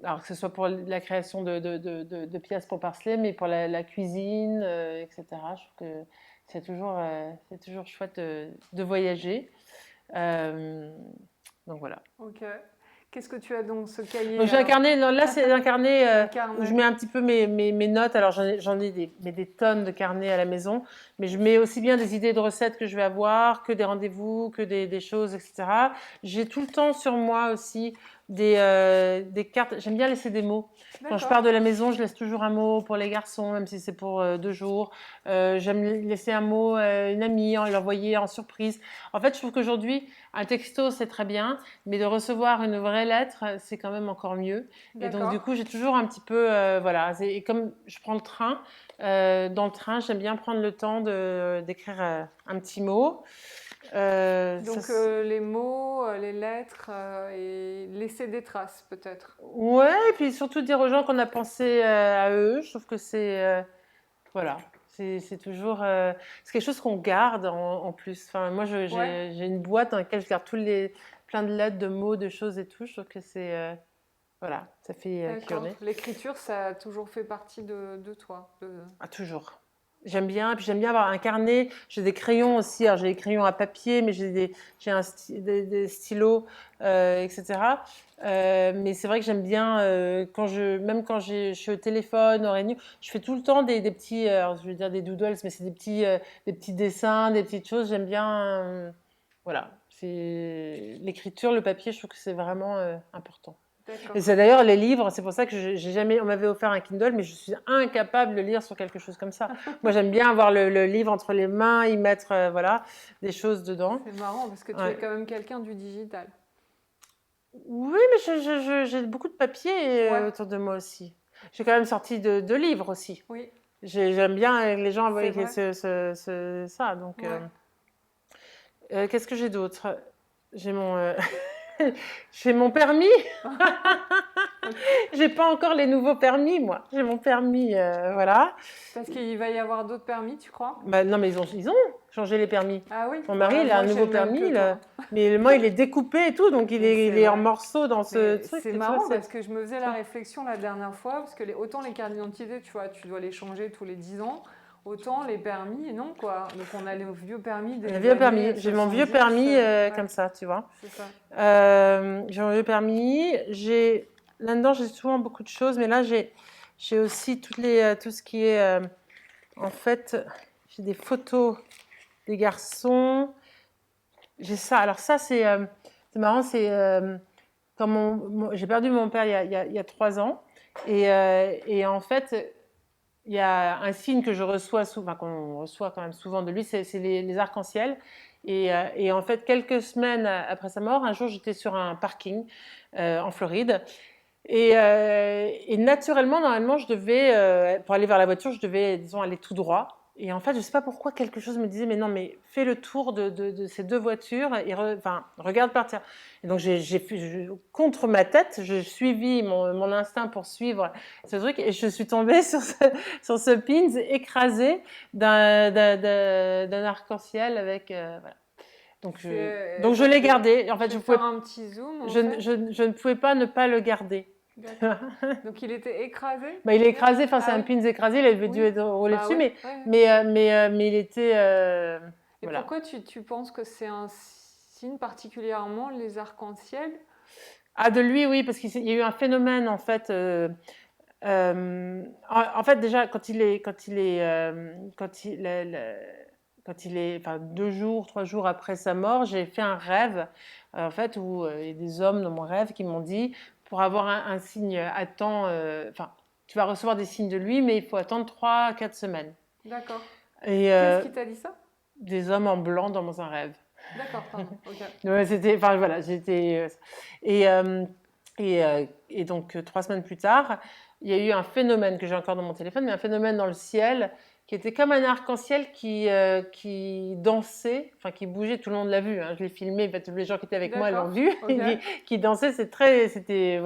alors que ce soit pour la création de pièces pour Parsley, mais pour la cuisine, etc. Je trouve que c'est toujours chouette de voyager. Euh, donc voilà. Ok. Qu'est-ce que tu as dans ce Donc cahier j'ai un alors? carnet, non, là c'est un carnet Un où je carnet. mets un petit peu mes notes. Alors j'en ai des tonnes de carnets à la maison, mais je mets aussi bien des idées de recettes que je vais avoir, que des rendez-vous, que des choses, etc. J'ai tout le temps sur moi aussi des cartes. J'aime bien laisser des mots. Quand je D'accord. pars de la maison, je laisse toujours un mot pour les garçons, même si c'est pour 2 jours. J'aime laisser un mot à une amie, l'envoyer en surprise. En fait, je trouve qu'aujourd'hui, un texto, c'est très bien. Mais de recevoir une vraie lettre, c'est quand même encore mieux. Et donc, du D'accord. coup, j'ai toujours un petit peu, voilà. Et comme je prends le train, dans le train, j'aime bien prendre le temps d'écrire un petit mot. Donc les mots, les lettres et laisser des traces peut-être. Ouais, et puis surtout dire aux gens qu'on a pensé à eux. Je trouve que voilà, c'est toujours, c'est quelque chose qu'on garde en plus. Enfin, moi, Ouais, j'ai une boîte dans laquelle je garde plein de lettres, de mots, de choses et tout. Je trouve que voilà, ça fait d'accord. curler. L'écriture, ça a toujours fait partie de toi. Ah, toujours. J'aime bien, puis j'aime bien avoir un carnet. J'ai des crayons aussi. Alors, j'ai des crayons à papier, mais j'ai des stylos, etc. Mais c'est vrai que j'aime bien même quand je suis au téléphone, en réunion, je fais tout le temps des petits, alors je veux dire des doodles, mais c'est des petits dessins, des petites choses. J'aime bien, voilà. C'est l'écriture, le papier. Je trouve que c'est vraiment important. Et D'accord. c'est d'ailleurs les livres, c'est pour ça que j'ai jamais, on m'avait offert un Kindle, mais je suis incapable de lire sur quelque chose comme ça. Moi, j'aime bien avoir le livre entre les mains, y mettre, voilà, des choses dedans. C'est marrant parce que tu es Ouais. quand même quelqu'un du digital. Oui, mais j'ai beaucoup de papier Ouais, autour de moi aussi. J'ai quand même sorti de livres aussi. oui, J'aime bien les gens c'est avec vrai. ça. Donc, Ouais. qu'est-ce que j'ai d'autre? J'ai mon, j'ai mon permis. J'ai pas encore les nouveaux permis, moi. J'ai mon permis, voilà. Parce qu'il va y avoir d'autres permis, tu crois? Bah, non, mais ils ont changé les permis. Ah oui, Mon mari, il a un moi j'ai nouveau le même permis, que toi. mais moi, il est découpé et tout, donc Mais il c'est est en vrai. morceaux dans ce Mais truc. c'est Tu vois, marrant parce que je me faisais tu la vois. réflexion la dernière fois, parce que autant les cartes d'identité, tu vois, tu dois les changer tous les 10 ans, autant les permis, non quoi. Donc on a les vieux permis Le des vieux années permis. J'ai mon vieux 70. permis Ouais, comme ça, tu vois. c'est ça. J'ai mon vieux permis. J'ai là-dedans, j'ai souvent beaucoup de choses, mais là, j'ai aussi tout ce qui est, en fait, j'ai des photos des garçons. J'ai ça. Alors ça, c'est marrant, c'est quand j'ai perdu mon père il y a 3 ans, et en fait, il y a un signe que je reçois souvent, qu'on reçoit quand même souvent de lui, c'est les arcs-en-ciel. Et en fait, quelques semaines après sa mort, un jour, j'étais sur un parking en Floride. Et naturellement, normalement, pour aller vers la voiture, je devais, disons, aller tout droit. Et en fait, je ne sais pas pourquoi, quelque chose me disait, mais non, mais fais le tour de ces deux voitures et enfin, regarde par terre. Et donc, contre ma tête, j'ai suivi mon instinct pour suivre ce truc et je suis tombée sur ce pins écrasé d'un arc-en-ciel avec... voilà. Donc, je l'ai gardé. En fait, je vais faire un petit zoom. En fait. je ne pouvais pas ne pas le garder. Donc il était écrasé. Bah, il est écrasé, enfin c'est un pins écrasé, il avait dû être roulé dessus, ouais, mais il était. Et voilà. pourquoi tu penses que c'est un signe particulièrement, les arcs-en-ciel? Ah, de lui, oui, parce qu'il y a eu un phénomène en fait. En fait, déjà, quand il est, enfin 2 jours, 3 jours après sa mort, j'ai fait un rêve, en fait, où il y a des hommes dans mon rêve qui m'ont dit, pour avoir un signe à temps, enfin, tu vas recevoir des signes de lui, mais il faut attendre 3-4 semaines. D'accord. Et qu'est-ce qui t'a dit ça? Des hommes en blanc dans un rêve. D'accord, pardon. Ok. Ouais, c'était, enfin voilà, j'étais. Et donc 3 semaines plus tard, il y a eu un phénomène que j'ai encore dans mon téléphone, mais un phénomène dans le ciel qui était comme un arc-en-ciel qui dansait, enfin qui bougeait, tout le monde l'a vu, hein, je l'ai filmé, en fait, tous les gens qui étaient avec moi l'ont vu, okay. qui dansait, c'était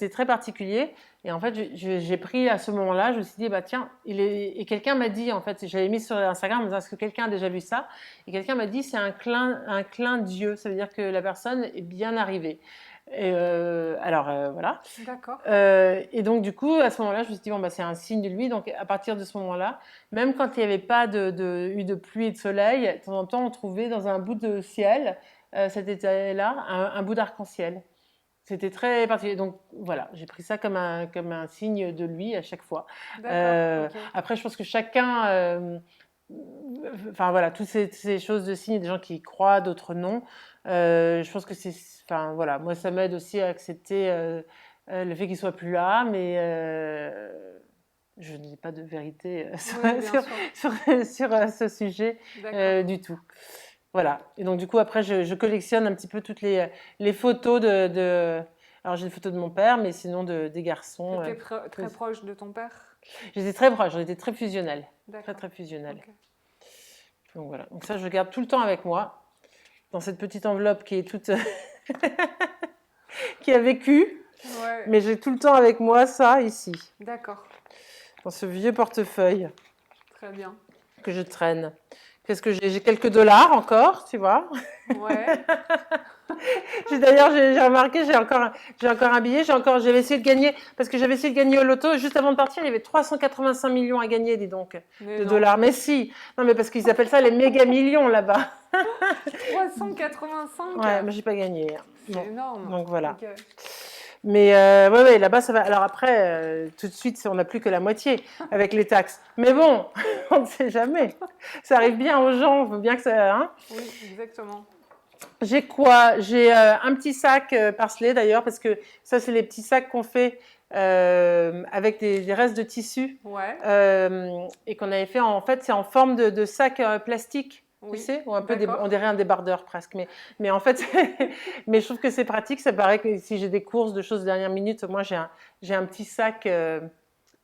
très particulier. Et en fait, j'ai pris à ce moment-là, je me suis dit, bah tiens, et quelqu'un m'a dit, en fait, j'avais mis sur Instagram en me disant, est-ce que quelqu'un a déjà vu ça? Et quelqu'un m'a dit, c'est un clin d'yeux, ça veut dire que la personne est bien arrivée. Voilà. D'accord. Et donc, du coup, à ce moment-là, je me suis dit, bon, bah, c'est un signe de lui. Donc, à partir de ce moment-là, même quand il n'y avait pas eu de pluie et de soleil, de temps en temps, on trouvait dans un bout de ciel, cet été-là, un bout d'arc-en-ciel. C'était très particulier. Donc, voilà, j'ai pris ça comme un signe de lui à chaque fois. Okay. Après, je pense que chacun... enfin voilà, toutes ces choses de signes, des gens qui y croient, d'autres non. Je pense que enfin voilà, moi ça m'aide aussi à accepter le fait qu'il soit plus là, mais je n'ai pas de vérité sur ce sujet du tout. Voilà. Et donc du coup après je collectionne un petit peu toutes les photos alors j'ai des photos de mon père, mais sinon des garçons. Tu étais très proche de ton père? J'étais très proche, on était très fusionnels. Très fusionnels. Okay. Donc voilà, donc ça je le garde tout le temps avec moi, dans cette petite enveloppe qui est toute... qui a vécu, mais j'ai tout le temps avec moi ça ici. D'accord. Dans ce vieux portefeuille. Très bien. Que je traîne. Qu'est-ce que j'ai? J'ai quelques dollars encore, tu vois. Ouais. D'ailleurs, j'ai remarqué, j'ai encore un billet. J'avais essayé de gagner, parce que j'avais essayé de gagner au loto. Juste avant de partir, il y avait 385 millions à gagner, dis donc, de dollars. Mais si. Non, mais parce qu'ils appellent ça les méga millions là-bas. 385. Ouais, mais j'ai pas gagné. C'est énorme. Donc voilà. Okay. Mais ouais, là-bas, ça va. Alors après, tout de suite, on n'a plus que la moitié avec les taxes. Mais bon, on ne sait jamais. Ça arrive bien aux gens, on veut bien que ça... Hein. Oui, exactement. J'ai quoi? J'ai un petit sac Parsley d'ailleurs, parce que ça, c'est les petits sacs qu'on fait avec des restes de tissu. Ouais. Et qu'on avait fait, en fait, c'est en forme de sac plastique. Oui, tu sais, ou un peu on dirait un débardeur presque, mais en fait, mais je trouve que c'est pratique. Ça paraît que si j'ai des courses de choses de dernière minute, moi j'ai un petit sac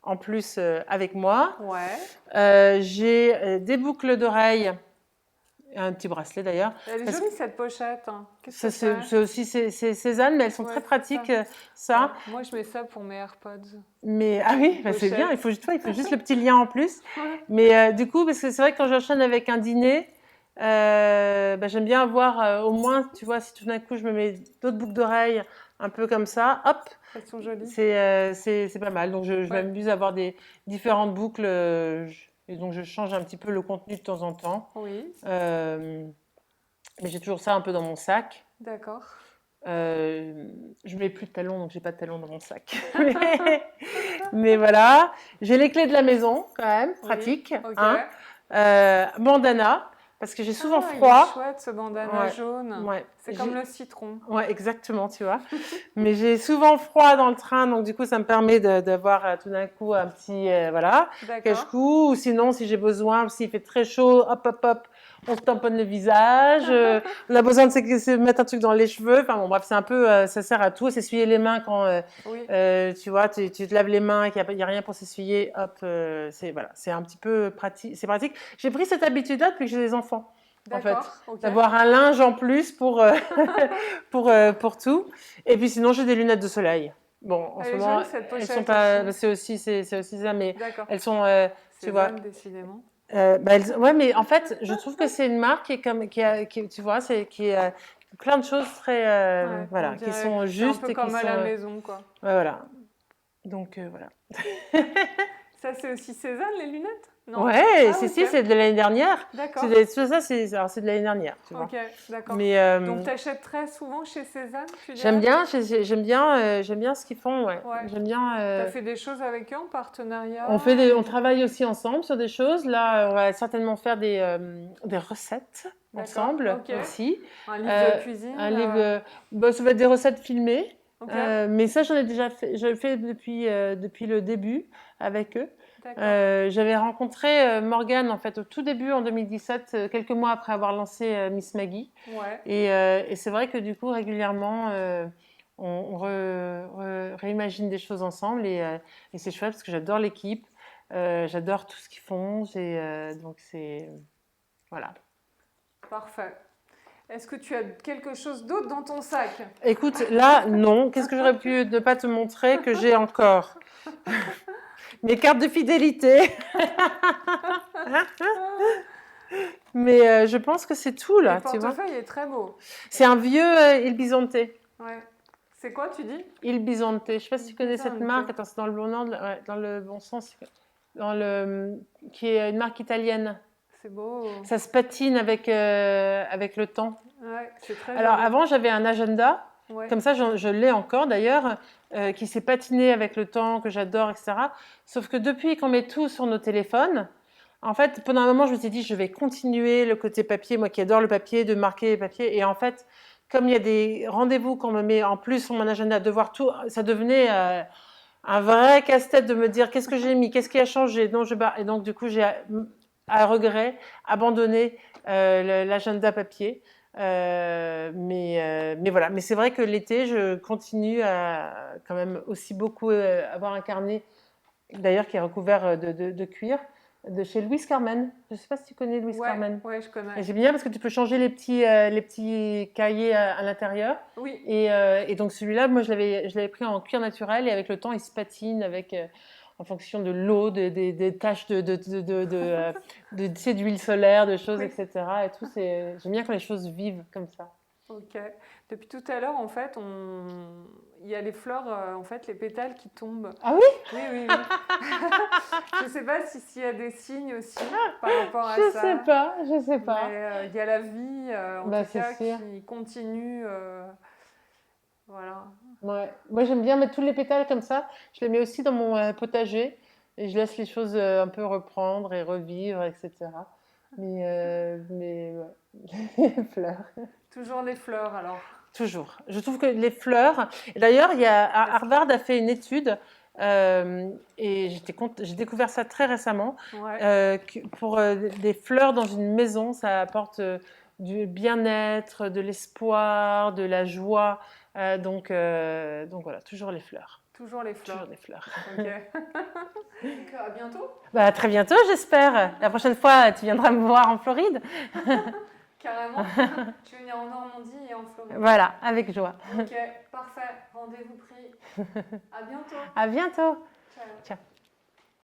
en plus avec moi. Ouais. J'ai des boucles d'oreilles, un petit bracelet d'ailleurs. Elle est jolie cette pochette. Hein. C'est aussi Cézanne, mais elles sont très pratiques. Ça. Ouais. Moi je mets ça pour mes AirPods. Mais ah oui, bah c'est bien. Il faut juste le petit lien en plus. Mais du coup, parce que c'est vrai que quand j'enchaîne avec un dîner. J'aime bien avoir au moins, tu vois, si tout d'un coup je me mets d'autres boucles d'oreilles un peu comme ça, hop, elles sont jolies. C'est pas mal. Donc je m'amuse à avoir des différentes boucles et donc je change un petit peu le contenu de temps en temps. Oui. Mais j'ai toujours ça un peu dans mon sac. D'accord. Je mets plus de talons, donc j'ai pas de talons dans mon sac. Mais voilà. J'ai les clés de la maison, quand même, pratique. Ok. Hein. Bandana, parce que j'ai souvent Il est froid. chouette ce bandana jaune. Ouais. C'est comme le citron. Ouais, exactement, tu vois. Mais j'ai souvent froid dans le train, donc du coup, ça me permet d'avoir tout d'un coup un petit, voilà, cache-cou. Ou sinon, si j'ai besoin, s'il fait très chaud, hop, hop, hop, on se tamponne le visage. On a besoin de mettre un truc dans les cheveux. Enfin bon, bref, c'est un peu, ça sert à tout. S'essuyer les mains quand, tu vois, tu te laves les mains et qu'il n'y a rien pour s'essuyer, hop, c'est un petit peu pratique. C'est pratique. J'ai pris cette habitude-là depuis que j'ai des enfants. En fait, d'avoir un linge en plus pour tout. Et puis sinon, j'ai des lunettes de soleil. Bon, en ce moment, elles sont pas. C'est aussi ça, mais elles sont. Tu vois. Décidément. Ouais, mais en fait, je trouve que c'est une marque tu vois, qui a plein de choses très, voilà, qui sont justes et qui sont. Un peu comme à la maison, quoi. Ouais, voilà. Donc voilà. Ça, c'est aussi Cézanne, les lunettes? Non. Ouais, si, c'est de l'année dernière. D'accord. C'est de l'année dernière, tu vois. Ok, d'accord. Donc, tu achètes très souvent chez Cézanne? J'aime bien ce qu'ils font, ouais. J'aime bien. Tu as fait des choses avec eux en partenariat? On travaille aussi ensemble sur des choses. Là, on va certainement faire des recettes ensemble aussi. Un livre de cuisine? Un livre, ça va être des recettes filmées. Mais ça, j'en ai déjà fait. Je le fais depuis le début avec eux. J'avais rencontré Morgane en fait au tout début en 2017, quelques mois après avoir lancé Miss Maggie. Et c'est vrai que du coup régulièrement on réimagine des choses ensemble et c'est chouette parce que j'adore l'équipe, j'adore tout ce qu'ils font. Donc c'est voilà. Parfait. Est-ce que tu as quelque chose d'autre dans ton sac? Écoute, là, non. Qu'est-ce que j'aurais pu ne pas te montrer que j'ai encore? Mes cartes de fidélité. Mais je pense que c'est tout, là. Le portefeuille est très beau. C'est un vieux Il Bisonte. Ouais. C'est quoi, tu dis? Il Bisonte. Je ne sais pas si tu connais cette marque. Attends, c'est dans le bon ordre, dans le bon sens. Qui est une marque italienne. C'est beau. Ça se patine avec le temps. Ouais, c'est très Alors, joli. avant, j'avais un agenda. Comme ça, je l'ai encore d'ailleurs, qui s'est patiné avec le temps, que j'adore, etc. Sauf que depuis qu'on met tout sur nos téléphones, en fait, pendant un moment, je me suis dit, je vais continuer le côté papier, moi qui adore le papier, de marquer les papiers. Et en fait, comme il y a des rendez-vous qu'on me met en plus sur mon agenda, de voir tout, ça devenait un vrai casse-tête de me dire qu'est-ce que j'ai mis, qu'est-ce qui a changé. Et donc, du coup, j'ai à regret abandonné l'agenda papier. Mais voilà. Mais c'est vrai que l'été, je continue à quand même aussi beaucoup avoir un carnet, d'ailleurs, qui est recouvert de cuir, de chez Louis Carmen. Je ne sais pas si tu connais Louis Carmen. Oui, je connais. Et j'aime bien parce que tu peux changer les petits cahiers à l'intérieur. Oui. Et donc celui-là, moi, je l'avais pris en cuir naturel et avec le temps, il se patine en fonction de l'eau, des taches d'huile solaire, de choses, etc. Et tout, j'aime bien quand les choses vivent comme ça. Ok. Depuis tout à l'heure, en fait, il y a les fleurs, en fait, les pétales qui tombent. Ah oui? Oui. Je ne sais pas s'il y a des signes aussi par rapport à ça. Je sais pas. Mais il y a la vie, en tout cas, qui continue. Voilà. Ouais. Moi, j'aime bien mettre tous les pétales comme ça. Je les mets aussi dans mon potager et je laisse les choses un peu reprendre et revivre, etc. Mais ouais. Les fleurs. Toujours les fleurs, alors. Toujours. Je trouve que les fleurs. D'ailleurs, Harvard a fait une étude et j'ai découvert ça très récemment. Pour des fleurs dans une maison, ça apporte du bien-être, de l'espoir, de la joie. Donc voilà, toujours les fleurs. Toujours les fleurs. Toujours les fleurs. Ok. Donc, à bientôt. Bah, à très bientôt, j'espère. La prochaine fois, tu viendras me voir en Floride. Carrément. Tu veux venir en Normandie et en Floride. Voilà, avec joie. Ok, parfait. Rendez-vous pris. À bientôt. À bientôt. Ciao. Ciao.